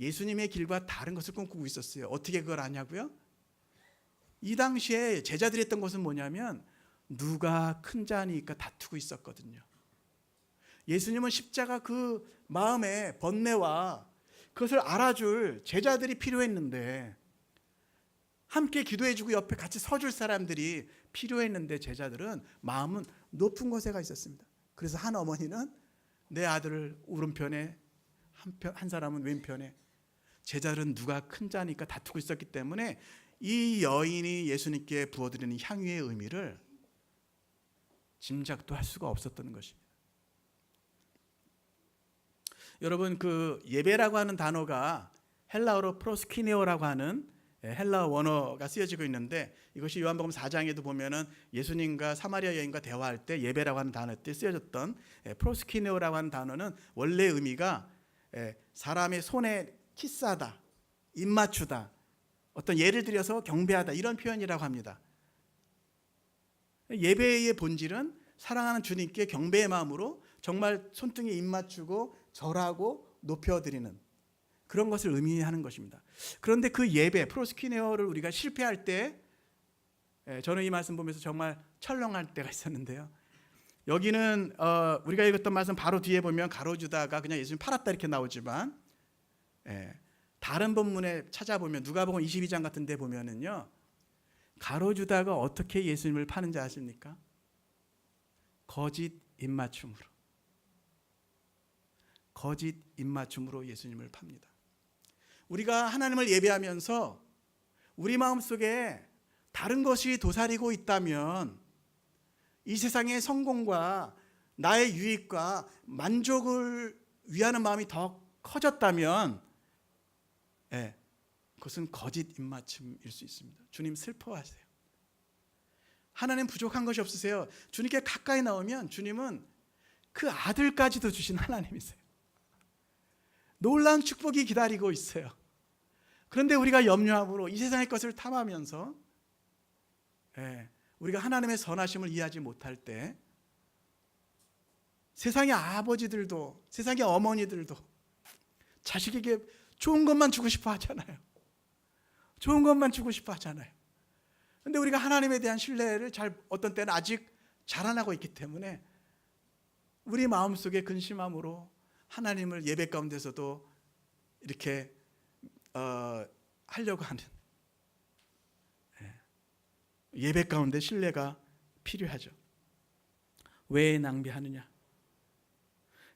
예수님의 길과 다른 것을 꿈꾸고 있었어요. 어떻게 그걸 아냐고요? 이 당시에 제자들이 했던 것은 뭐냐면 누가 큰 자니까 다투고 있었거든요. 예수님은 십자가 그 마음의 번뇌와 그것을 알아줄 제자들이 필요했는데, 함께 기도해주고 옆에 같이 서줄 사람들이 필요했는데 제자들은 마음은 높은 곳에 가 있었습니다. 그래서 한 어머니는 내 아들을 오른편에 한 사람은 왼편에, 제자들은 누가 큰 자니까 다투고 있었기 때문에 이 여인이 예수님께 부어드리는 향유의 의미를 짐작도 할 수가 없었던 것입니다. 여러분 그 예배라고 하는 단어가 헬라어로 프로스키네오라고 하는 헬라어 원어가 쓰여지고 있는데, 이것이 요한복음 4장에도 보면은 예수님과 사마리아 여인과 대화할 때 예배라고 하는 단어 때 쓰여졌던 프로스키네오라고 하는 단어는 원래 의미가 사람의 손에 키스하다, 입 맞추다, 어떤 예를 들여서 경배하다, 이런 표현이라고 합니다. 예배의 본질은 사랑하는 주님께 경배의 마음으로 정말 손등에 입 맞추고 절하고 높여드리는 그런 것을 의미하는 것입니다. 그런데 그 예배, 프로스키네어를 우리가 실패할 때, 저는 이 말씀 보면서 정말 철렁할 때가 있었는데요. 여기는 우리가 읽었던 말씀 바로 뒤에 보면 가룟유다가 그냥 예수님 팔았다 이렇게 나오지만, 다른 본문에 찾아보면 누가복음 22장 같은 데 보면은요, 가룟유다가 어떻게 예수님을 파는지 아십니까? 거짓 입맞춤으로. 거짓 입맞춤으로 예수님을 팝니다. 우리가 하나님을 예배하면서 우리 마음속에 다른 것이 도사리고 있다면, 이 세상의 성공과 나의 유익과 만족을 위하는 마음이 더 커졌다면, 그것은 거짓 입맞춤일 수 있습니다. 주님 슬퍼하세요. 하나님 부족한 것이 없으세요. 주님께 가까이 나오면 주님은 그 아들까지도 주신 하나님이세요. 놀라운 축복이 기다리고 있어요. 그런데 우리가 염려함으로 이 세상의 것을 탐하면서 우리가 하나님의 선하심을 이해하지 못할 때, 세상의 아버지들도 세상의 어머니들도 자식에게 좋은 것만 주고 싶어 하잖아요. 좋은 것만 주고 싶어 하잖아요. 그런데 우리가 하나님에 대한 신뢰를 어떤 때는 아직 자라나고 있기 때문에 우리 마음속에 근심함으로 하나님을 예배 가운데서도 이렇게 하려고 하는, 예배 가운데 신뢰가 필요하죠. 왜 낭비하느냐?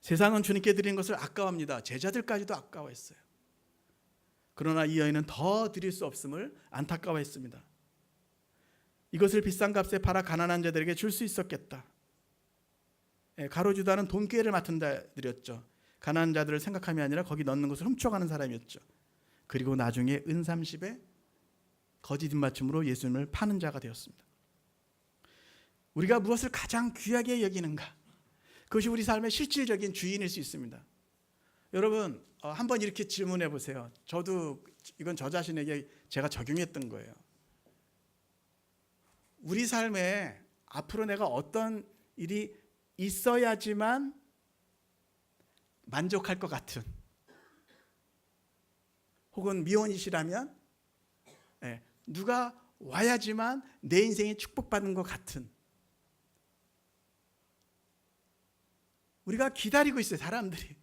세상은 주님께 드리는 것을 아까워합니다. 제자들까지도 아까워했어요. 그러나 이 여인은 더 드릴 수 없음을 안타까워했습니다. 이것을 비싼 값에 팔아 가난한 자들에게 줄 수 있었겠다. 가룟유다는 돈꾀를 맡은 자들이었죠. 가난한 자들을 생각함이 아니라 거기 넣는 것을 훔쳐가는 사람이었죠. 그리고 나중에 은삼십에 거짓 입맞춤으로 예수님을 파는 자가 되었습니다. 우리가 무엇을 가장 귀하게 여기는가? 그것이 우리 삶의 실질적인 주인일 수 있습니다. 여러분 한번 이렇게 질문해 보세요. 저도 이건 저 자신에게 제가 적용했던 거예요. 우리 삶에 앞으로 내가 어떤 일이 있어야지만 만족할 것 같은, 혹은 미혼이시라면 누가 와야지만 내 인생이 축복받는 것 같은, 우리가 기다리고 있어요. 사람들이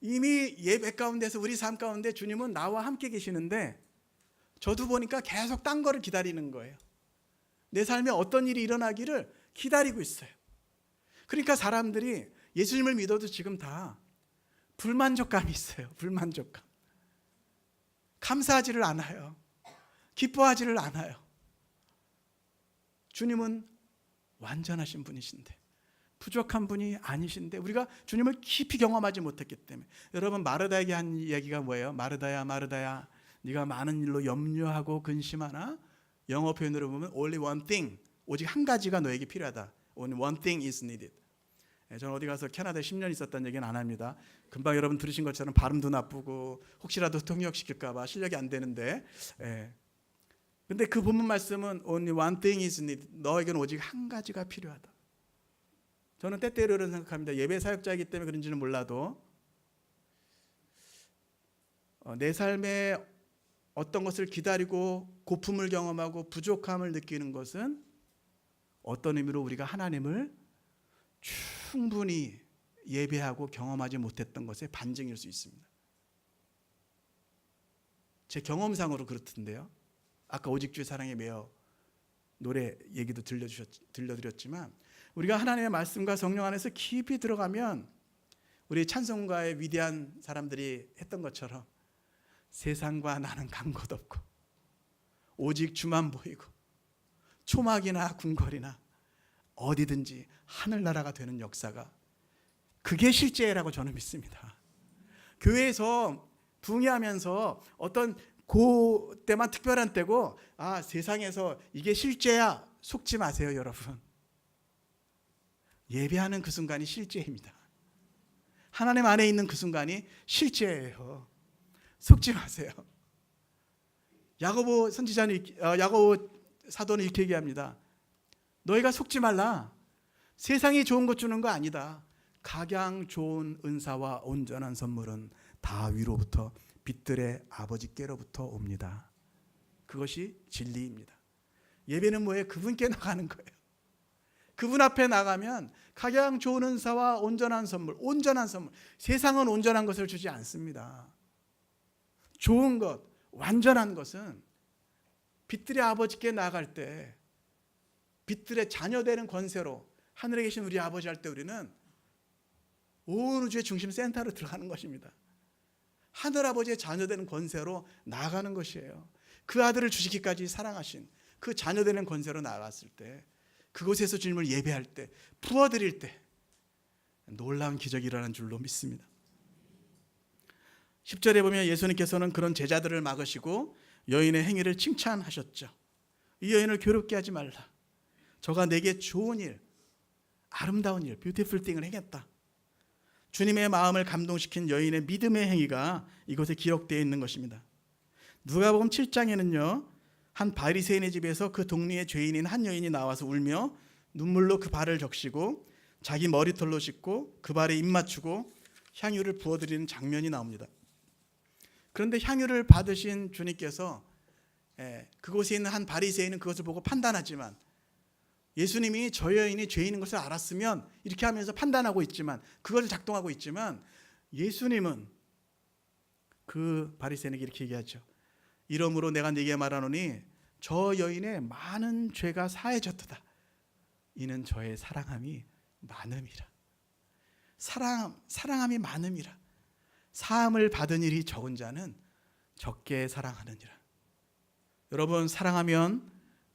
이미 예배 가운데서 우리 삶 가운데 주님은 나와 함께 계시는데 저도 보니까 계속 딴 거를 기다리는 거예요. 내 삶에 어떤 일이 일어나기를 기다리고 있어요. 그러니까 사람들이 예수님을 믿어도 지금 다 불만족감이 있어요. 불만족감. 감사하지를 않아요. 기뻐하지를 않아요. 주님은 완전하신 분이신데, 부족한 분이 아니신데 우리가 주님을 깊이 경험하지 못했기 때문에. 여러분, 마르다에게 한 얘기가 뭐예요? 마르다야, 마르다야, 네가 많은 일로 염려하고 근심하나? 영어 표현으로 보면 only one thing, 오직 한 가지가 너에게 필요하다. Only one thing is needed. 저는 어디 가서 캐나다에 10년 있었다는 얘기는 안 합니다. 금방 여러분 들으신 것처럼 발음도 나쁘고 혹시라도 통역시킬까 봐 실력이 안 되는데, 근데 그 본문 말씀은 only one thing is needed. 너에게는 오직 한 가지가 필요하다. 저는 때때로 이런 생각합니다. 예배 사역자이기 때문에 그런지는 몰라도 내 삶에 어떤 것을 기다리고 고품을 경험하고 부족함을 느끼는 것은 어떤 의미로 우리가 하나님을 충분히 예배하고 경험하지 못했던 것의 반증일 수 있습니다. 제 경험상으로 그렇던데요. 아까 오직 주의 사랑에 매여 노래 얘기도 들려드렸지만 우리가 하나님의 말씀과 성령 안에서 깊이 들어가면 우리 찬송가의 위대한 사람들이 했던 것처럼 세상과 나는 간 곳 없고 오직 주만 보이고 초막이나 궁궐이나 어디든지 하늘나라가 되는 역사가, 그게 실제라고 저는 믿습니다. 교회에서 붕괴하면서 어떤 그때만 특별한 때고 세상에서 이게 실제야, 속지 마세요. 여러분, 예배하는 그 순간이 실제입니다. 하나님 안에 있는 그 순간이 실제예요. 속지 마세요. 야고보 선지자는 야고보 사도는 이렇게 얘기합니다. 너희가 속지 말라. 세상이 좋은 것 주는 거 아니다. 각양 좋은 은사와 온전한 선물은 다 위로부터 빛들의 아버지께로부터 옵니다. 그것이 진리입니다. 예배는 뭐예요? 그분께 나가는 거예요. 그분 앞에 나가면 각양 좋은 은사와 온전한 선물, 온전한 선물. 세상은 온전한 것을 주지 않습니다. 좋은 것, 완전한 것은 빛들의 아버지께 나아갈 때, 빛들의 자녀되는 권세로 하늘에 계신 우리 아버지 할 때 우리는 온 우주의 중심 센터로 들어가는 것입니다. 하늘아버지의 자녀되는 권세로 나아가는 것이에요. 그 아들을 주시기까지 사랑하신 그 자녀되는 권세로 나아갔을 때, 그곳에서 주님을 예배할 때, 부어드릴 때 놀라운 기적이 일어나는 줄로 믿습니다. 10절에 보면 예수님께서는 그런 제자들을 막으시고 여인의 행위를 칭찬하셨죠. 이 여인을 괴롭게 하지 말라. 저가 내게 좋은 일, 아름다운 일, 뷰티풀 띵을 행했다. 주님의 마음을 감동시킨 여인의 믿음의 행위가 이곳에 기록되어 있는 것입니다. 누가복음 7장에는요, 한 바리새인의 집에서 그 동네의 죄인인 한 여인이 나와서 울며 눈물로 그 발을 적시고 자기 머리털로 씻고 그 발에 입 맞추고 향유를 부어드리는 장면이 나옵니다. 그런데 향유를 받으신 주님께서 그곳에 있는 한 바리새인은 그것을 보고 판단하지만, 예수님이 저 여인이 죄인인 것을 알았으면 이렇게 하면서 판단하고 있지만, 그것을 작동하고 있지만, 예수님은 그 바리새인에게 이렇게 얘기하죠. 이러므로 내가 네게 말하노니 저 여인의 많은 죄가 사해졌도다. 이는 저의 사랑함이 많음이라. 사랑함이 많음이라. 사함을 받은 일이 적은 자는 적게 사랑하느니라. 여러분, 사랑하면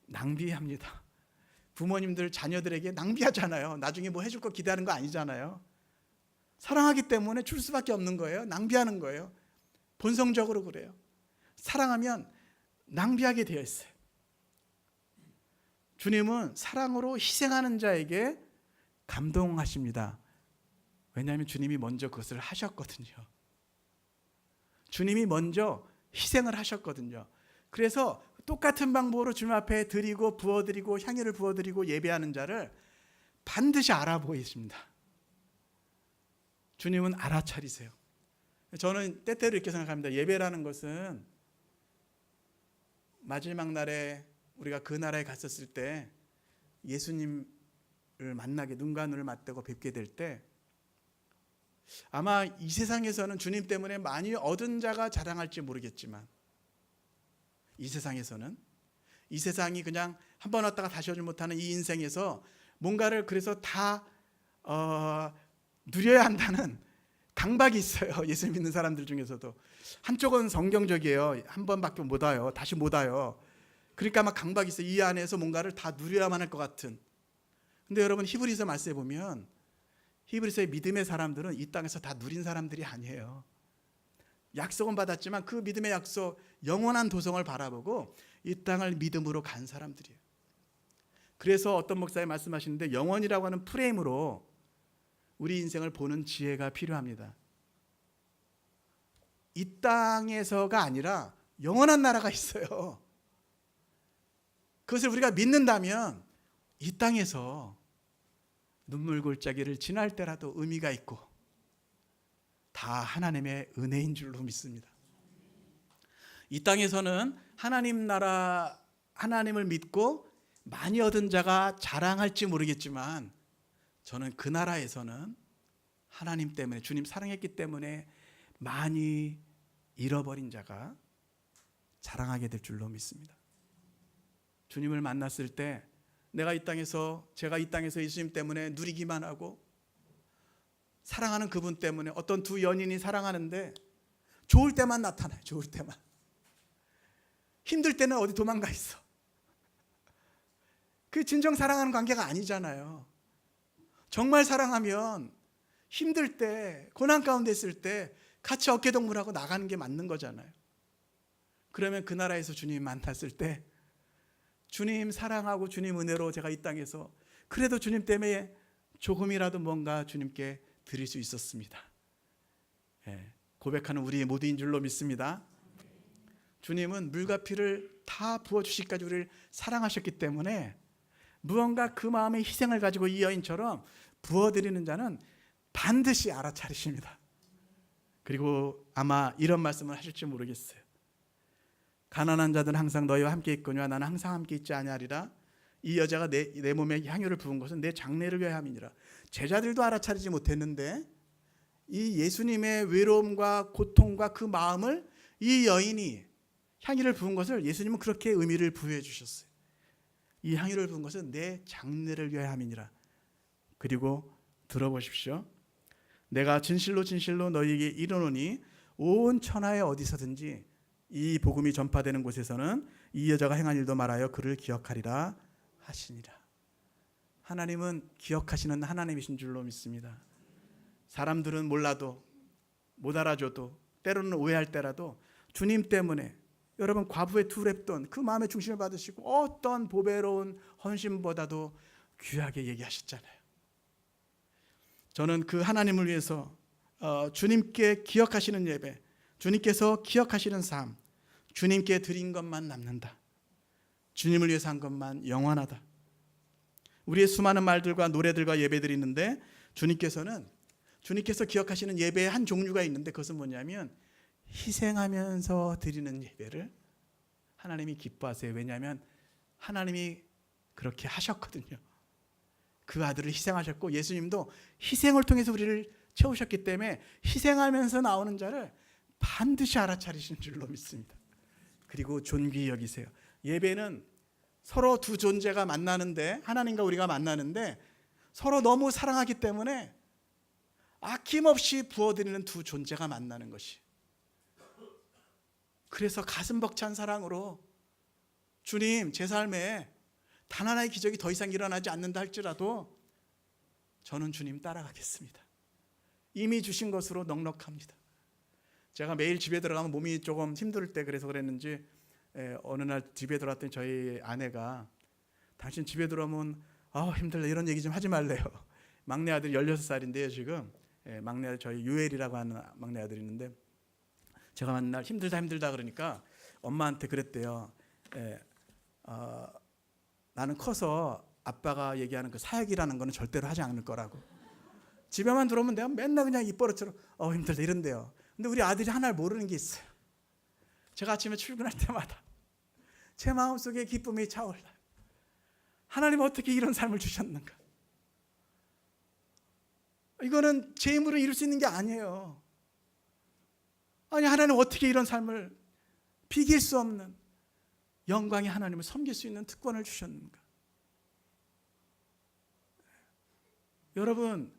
낭비합니다. 부모님들 자녀들에게 낭비하잖아요. 나중에 뭐 해줄 거 기대하는 거 아니잖아요. 사랑하기 때문에 줄 수밖에 없는 거예요. 낭비하는 거예요. 본성적으로 그래요. 사랑하면 낭비하게 되어 있어요. 주님은 사랑으로 희생하는 자에게 감동하십니다. 왜냐하면 주님이 먼저 그것을 하셨거든요. 주님이 먼저 희생을 하셨거든요. 그래서 똑같은 방법으로 주님 앞에 드리고 부어드리고 향유를 부어드리고 예배하는 자를 반드시 알아보고 있습니다. 주님은 알아차리세요. 저는 때때로 이렇게 생각합니다. 예배라는 것은 마지막 날에 우리가 그 나라에 갔었을 때 예수님을 만나게, 눈과 눈을 맞대고 뵙게 될 때 아마 이 세상에서는 주님 때문에 많이 얻은 자가 자랑할지 모르겠지만 이 세상에서는 이 세상이 그냥 한 번 왔다가 다시 오지 못하는 이 인생에서 뭔가를 그래서 다 누려야 한다는 강박이 있어요. 예수 믿는 사람들 중에서도. 한쪽은 성경적이에요. 한 번밖에 못 와요. 다시 못 와요. 그러니까 막 강박이 있어요. 이 안에서 뭔가를 다 누려야만 할 것 같은. 근데 여러분 히브리서 말씀에 보면 히브리서의 믿음의 사람들은 이 땅에서 다 누린 사람들이 아니에요. 약속은 받았지만 그 믿음의 약속, 영원한 도성을 바라보고 이 땅을 믿음으로 간 사람들이에요. 그래서 어떤 목사님 말씀하시는데 영원이라고 하는 프레임으로 우리 인생을 보는 지혜가 필요합니다. 이 땅에서가 아니라 영원한 나라가 있어요. 그것을 우리가 믿는다면 이 땅에서 눈물 골짜기를 지날 때라도 의미가 있고 다 하나님의 은혜인 줄로 믿습니다. 이 땅에서는 하나님 나라, 하나님을 믿고 많이 얻은 자가 자랑할지 모르겠지만 저는 그 나라에서는 하나님 때문에, 주님 사랑했기 때문에 많이 잃어버린 자가 자랑하게 될 줄로 믿습니다. 주님을 만났을 때 제가 이 땅에서 예수님 때문에 누리기만 하고 사랑하는 그분 때문에 어떤 두 연인이 사랑하는데 좋을 때만 나타나요. 좋을 때만. 힘들 때는 어디 도망가 있어. 그 진정 사랑하는 관계가 아니잖아요. 정말 사랑하면 힘들 때, 고난 가운데 있을 때 같이 어깨동무하고 나가는 게 맞는 거잖아요. 그러면 그 나라에서 주님 만났을 때 주님 사랑하고 주님 은혜로 제가 이 땅에서 그래도 주님 때문에 조금이라도 뭔가 주님께 드릴 수 있었습니다. 고백하는 우리의 모두인 줄로 믿습니다. 주님은 물과 피를 다 부어주시기까지 우리를 사랑하셨기 때문에 무언가 그 마음의 희생을 가지고 이 여인처럼 부어드리는 자는 반드시 알아차리십니다. 그리고 아마 이런 말씀을 하실지 모르겠어요. 가난한 자들은 항상 너희와 함께 있거니와 나는 항상 함께 있지 아니하리라. 이 여자가 내 몸에 향유를 부은 것은 내 장례를 위하여 함이니라. 제자들도 알아차리지 못했는데 이 예수님의 외로움과 고통과 그 마음을 이 여인이 향유를 부은 것을 예수님은 그렇게 의미를 부여해 주셨어요. 이 향유를 부은 것은 내 장례를 위하여 함이니라. 그리고 들어보십시오. 내가 진실로 진실로 너희에게 이르노니 온 천하에 어디서든지 이 복음이 전파되는 곳에서는 이 여자가 행한 일도 말하여 그를 기억하리라 하시니라. 하나님은 기억하시는 하나님이신 줄로 믿습니다. 사람들은 몰라도 못 알아줘도 때로는 오해할 때라도 주님 때문에 여러분 과부의 두 랩돈 그 마음의 중심을 받으시고 어떤 보배로운 헌신보다도 귀하게 얘기하셨잖아요. 저는 그 하나님을 위해서 주님께 기억하시는 예배, 주님께서 기억하시는 삶, 주님께 드린 것만 남는다. 주님을 위해서 한 것만 영원하다. 우리의 수많은 말들과 노래들과 예배들이 있는데 주님께서 기억하시는 예배의 한 종류가 있는데 그것은 뭐냐면 희생하면서 드리는 예배를 하나님이 기뻐하세요. 왜냐하면 하나님이 그렇게 하셨거든요. 그 아들을 희생하셨고 예수님도 희생을 통해서 우리를 채우셨기 때문에 희생하면서 나오는 자를 반드시 알아차리신 줄로 믿습니다. 그리고 존귀히 여기세요. 예배는 서로 두 존재가 만나는데 하나님과 우리가 만나는데 서로 너무 사랑하기 때문에 아낌없이 부어드리는 두 존재가 만나는 것이. 그래서 가슴 벅찬 사랑으로 주님 제 삶에 단 하나의 기적이 더 이상 일어나지 않는다 할지라도 저는 주님 따라가겠습니다. 이미 주신 것으로 넉넉합니다. 제가 매일 집에 들어가면 몸이 조금 힘들 때 그래서 그랬는지 어느 날 집에 들어왔더니 저희 아내가 당신 집에 들어오면 힘들다 이런 얘기 좀 하지 말래요. 막내 아들이 16살인데요 지금. 막내 아들 저희 유엘이라고 하는 막내 아들이 있는데 제가 맨날 힘들다 그러니까 엄마한테 그랬대요. 나는 커서 아빠가 얘기하는 그 사역이라는 거는 절대로 하지 않을 거라고. 집에만 들어오면 내가 맨날 그냥 입버릇처럼 힘들다 이런데요. 근데 우리 아들이 하나를 모르는 게 있어요. 제가 아침에 출근할 때마다 제 마음속에 기쁨이 차올라요. 하나님 어떻게 이런 삶을 주셨는가. 이거는 제 힘으로 이룰 수 있는 게 아니에요. 아니, 하나님 어떻게 이런 삶을 비길 수 없는 영광의 하나님을 섬길 수 있는 특권을 주셨는가? 여러분,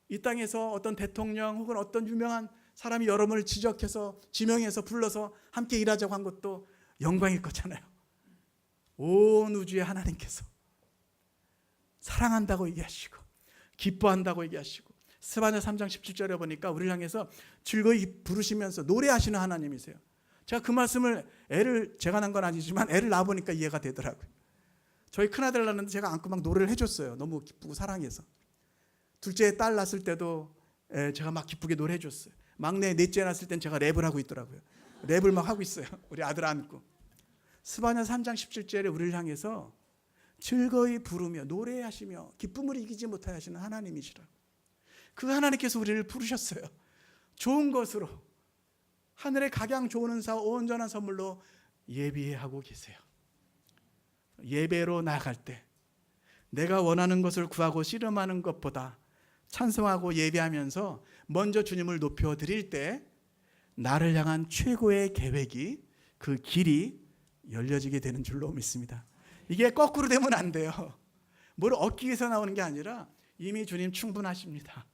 이 땅에서 어떤 대통령 혹은 어떤 유명한 사람이 여러분을 지적해서 지명해서 불러서 함께 일하자고 한 것도 영광일 거잖아요. 온 우주의 하나님께서 사랑한다고 얘기하시고 기뻐한다고 얘기하시고, 스바냐 3장 17절에 보니까 우리를 향해서 즐거이 부르시면서 노래하시는 하나님이세요. 제가 그 말씀을 제가 난 건 아니지만 애를 낳아보니까 이해가 되더라고요. 저희 큰아들 낳았는데 제가 안고 막 노래를 해줬어요. 너무 기쁘고 사랑해서. 둘째 딸 낳았을 때도 제가 막 기쁘게 노래해 줬어요. 막내 넷째 낳았을 땐 제가 랩을 하고 있더라고요. 랩을 막 하고 있어요. 우리 아들 안고. 스바냐 3장 17절에 우리를 향해서 즐거이 부르며 노래하시며 기쁨을 이기지 못하게 하시는 하나님이시라. 그 하나님께서 우리를 부르셨어요. 좋은 것으로, 하늘의 각양 좋은 은사 온전한 선물로 예비하고 계세요. 예배로 나아갈 때 내가 원하는 것을 구하고 씨름하는 것보다 찬송하고 예배하면서 먼저 주님을 높여드릴 때 나를 향한 최고의 계획이, 그 길이 열려지게 되는 줄로 믿습니다. 이게 거꾸로 되면 안 돼요. 뭘 얻기 위해서 나오는 게 아니라 이미 주님 충분하십니다.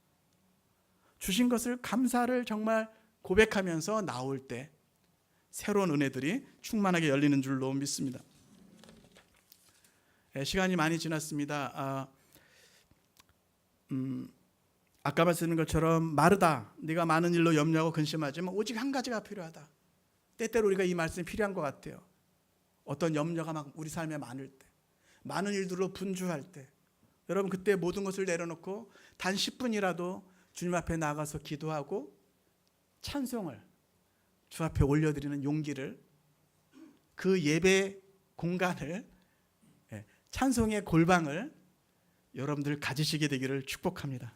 주신 것을 감사를 정말 고백하면서 나올 때 새로운 은혜들이 충만하게 열리는 줄로 믿습니다. 시간이 많이 지났습니다. 아까 말씀드린 것처럼 마르다, 네가 많은 일로 염려하고 근심하지만 오직 한 가지가 필요하다. 때때로 우리가 이 말씀이 필요한 것 같아요. 어떤 염려가 막 우리 삶에 많을 때, 많은 일들로 분주할 때, 여러분 그때 모든 것을 내려놓고 단 10분이라도 주님 앞에 나가서 기도하고 찬송을 주 앞에 올려드리는 용기를, 그 예배 공간을, 찬송의 골방을 여러분들 가지시게 되기를 축복합니다.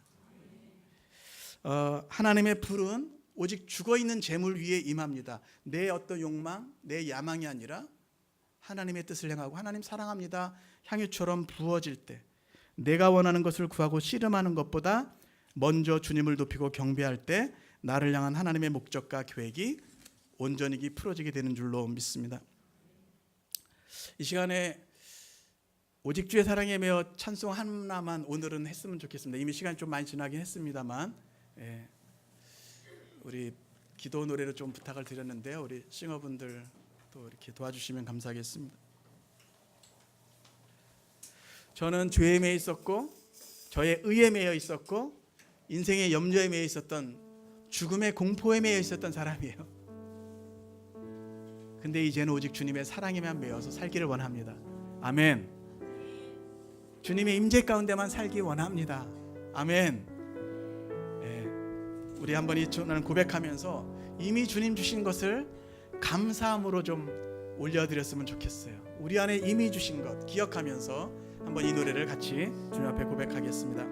하나님의 불은 오직 죽어있는 재물 위에 임합니다. 내 어떤 욕망, 내 야망이 아니라 하나님의 뜻을 행하고 하나님 사랑합니다 향유처럼 부어질 때, 내가 원하는 것을 구하고 씨름하는 것보다 먼저 주님을 높이고 경배할 때 나를 향한 하나님의 목적과 계획이 온전히 풀어지게 되는 줄로 믿습니다. 이 시간에 오직 주의 사랑에 매어 찬송 하나만 오늘은 했으면 좋겠습니다. 이미 시간이 좀 많이 지나긴 했습니다만, 우리 기도 노래를 좀 부탁을 드렸는데요. 우리 싱어분들 또 이렇게 도와주시면 감사하겠습니다. 저는 죄에 매여 있었고, 저의 의에 매여 있었고, 인생의 염려에 매여 있었던, 죽음의 공포에 매여 있었던 사람이에요. 근데 이제는 오직 주님의 사랑에만 매여서 살기를 원합니다. 아멘. 주님의 임재 가운데만 살기 원합니다. 아멘. 우리 한번 이 전을 고백하면서 이미 주님 주신 것을 감사함으로 좀 올려드렸으면 좋겠어요. 우리 안에 이미 주신 것 기억하면서 한번 이 노래를 같이 주님 앞에 고백하겠습니다.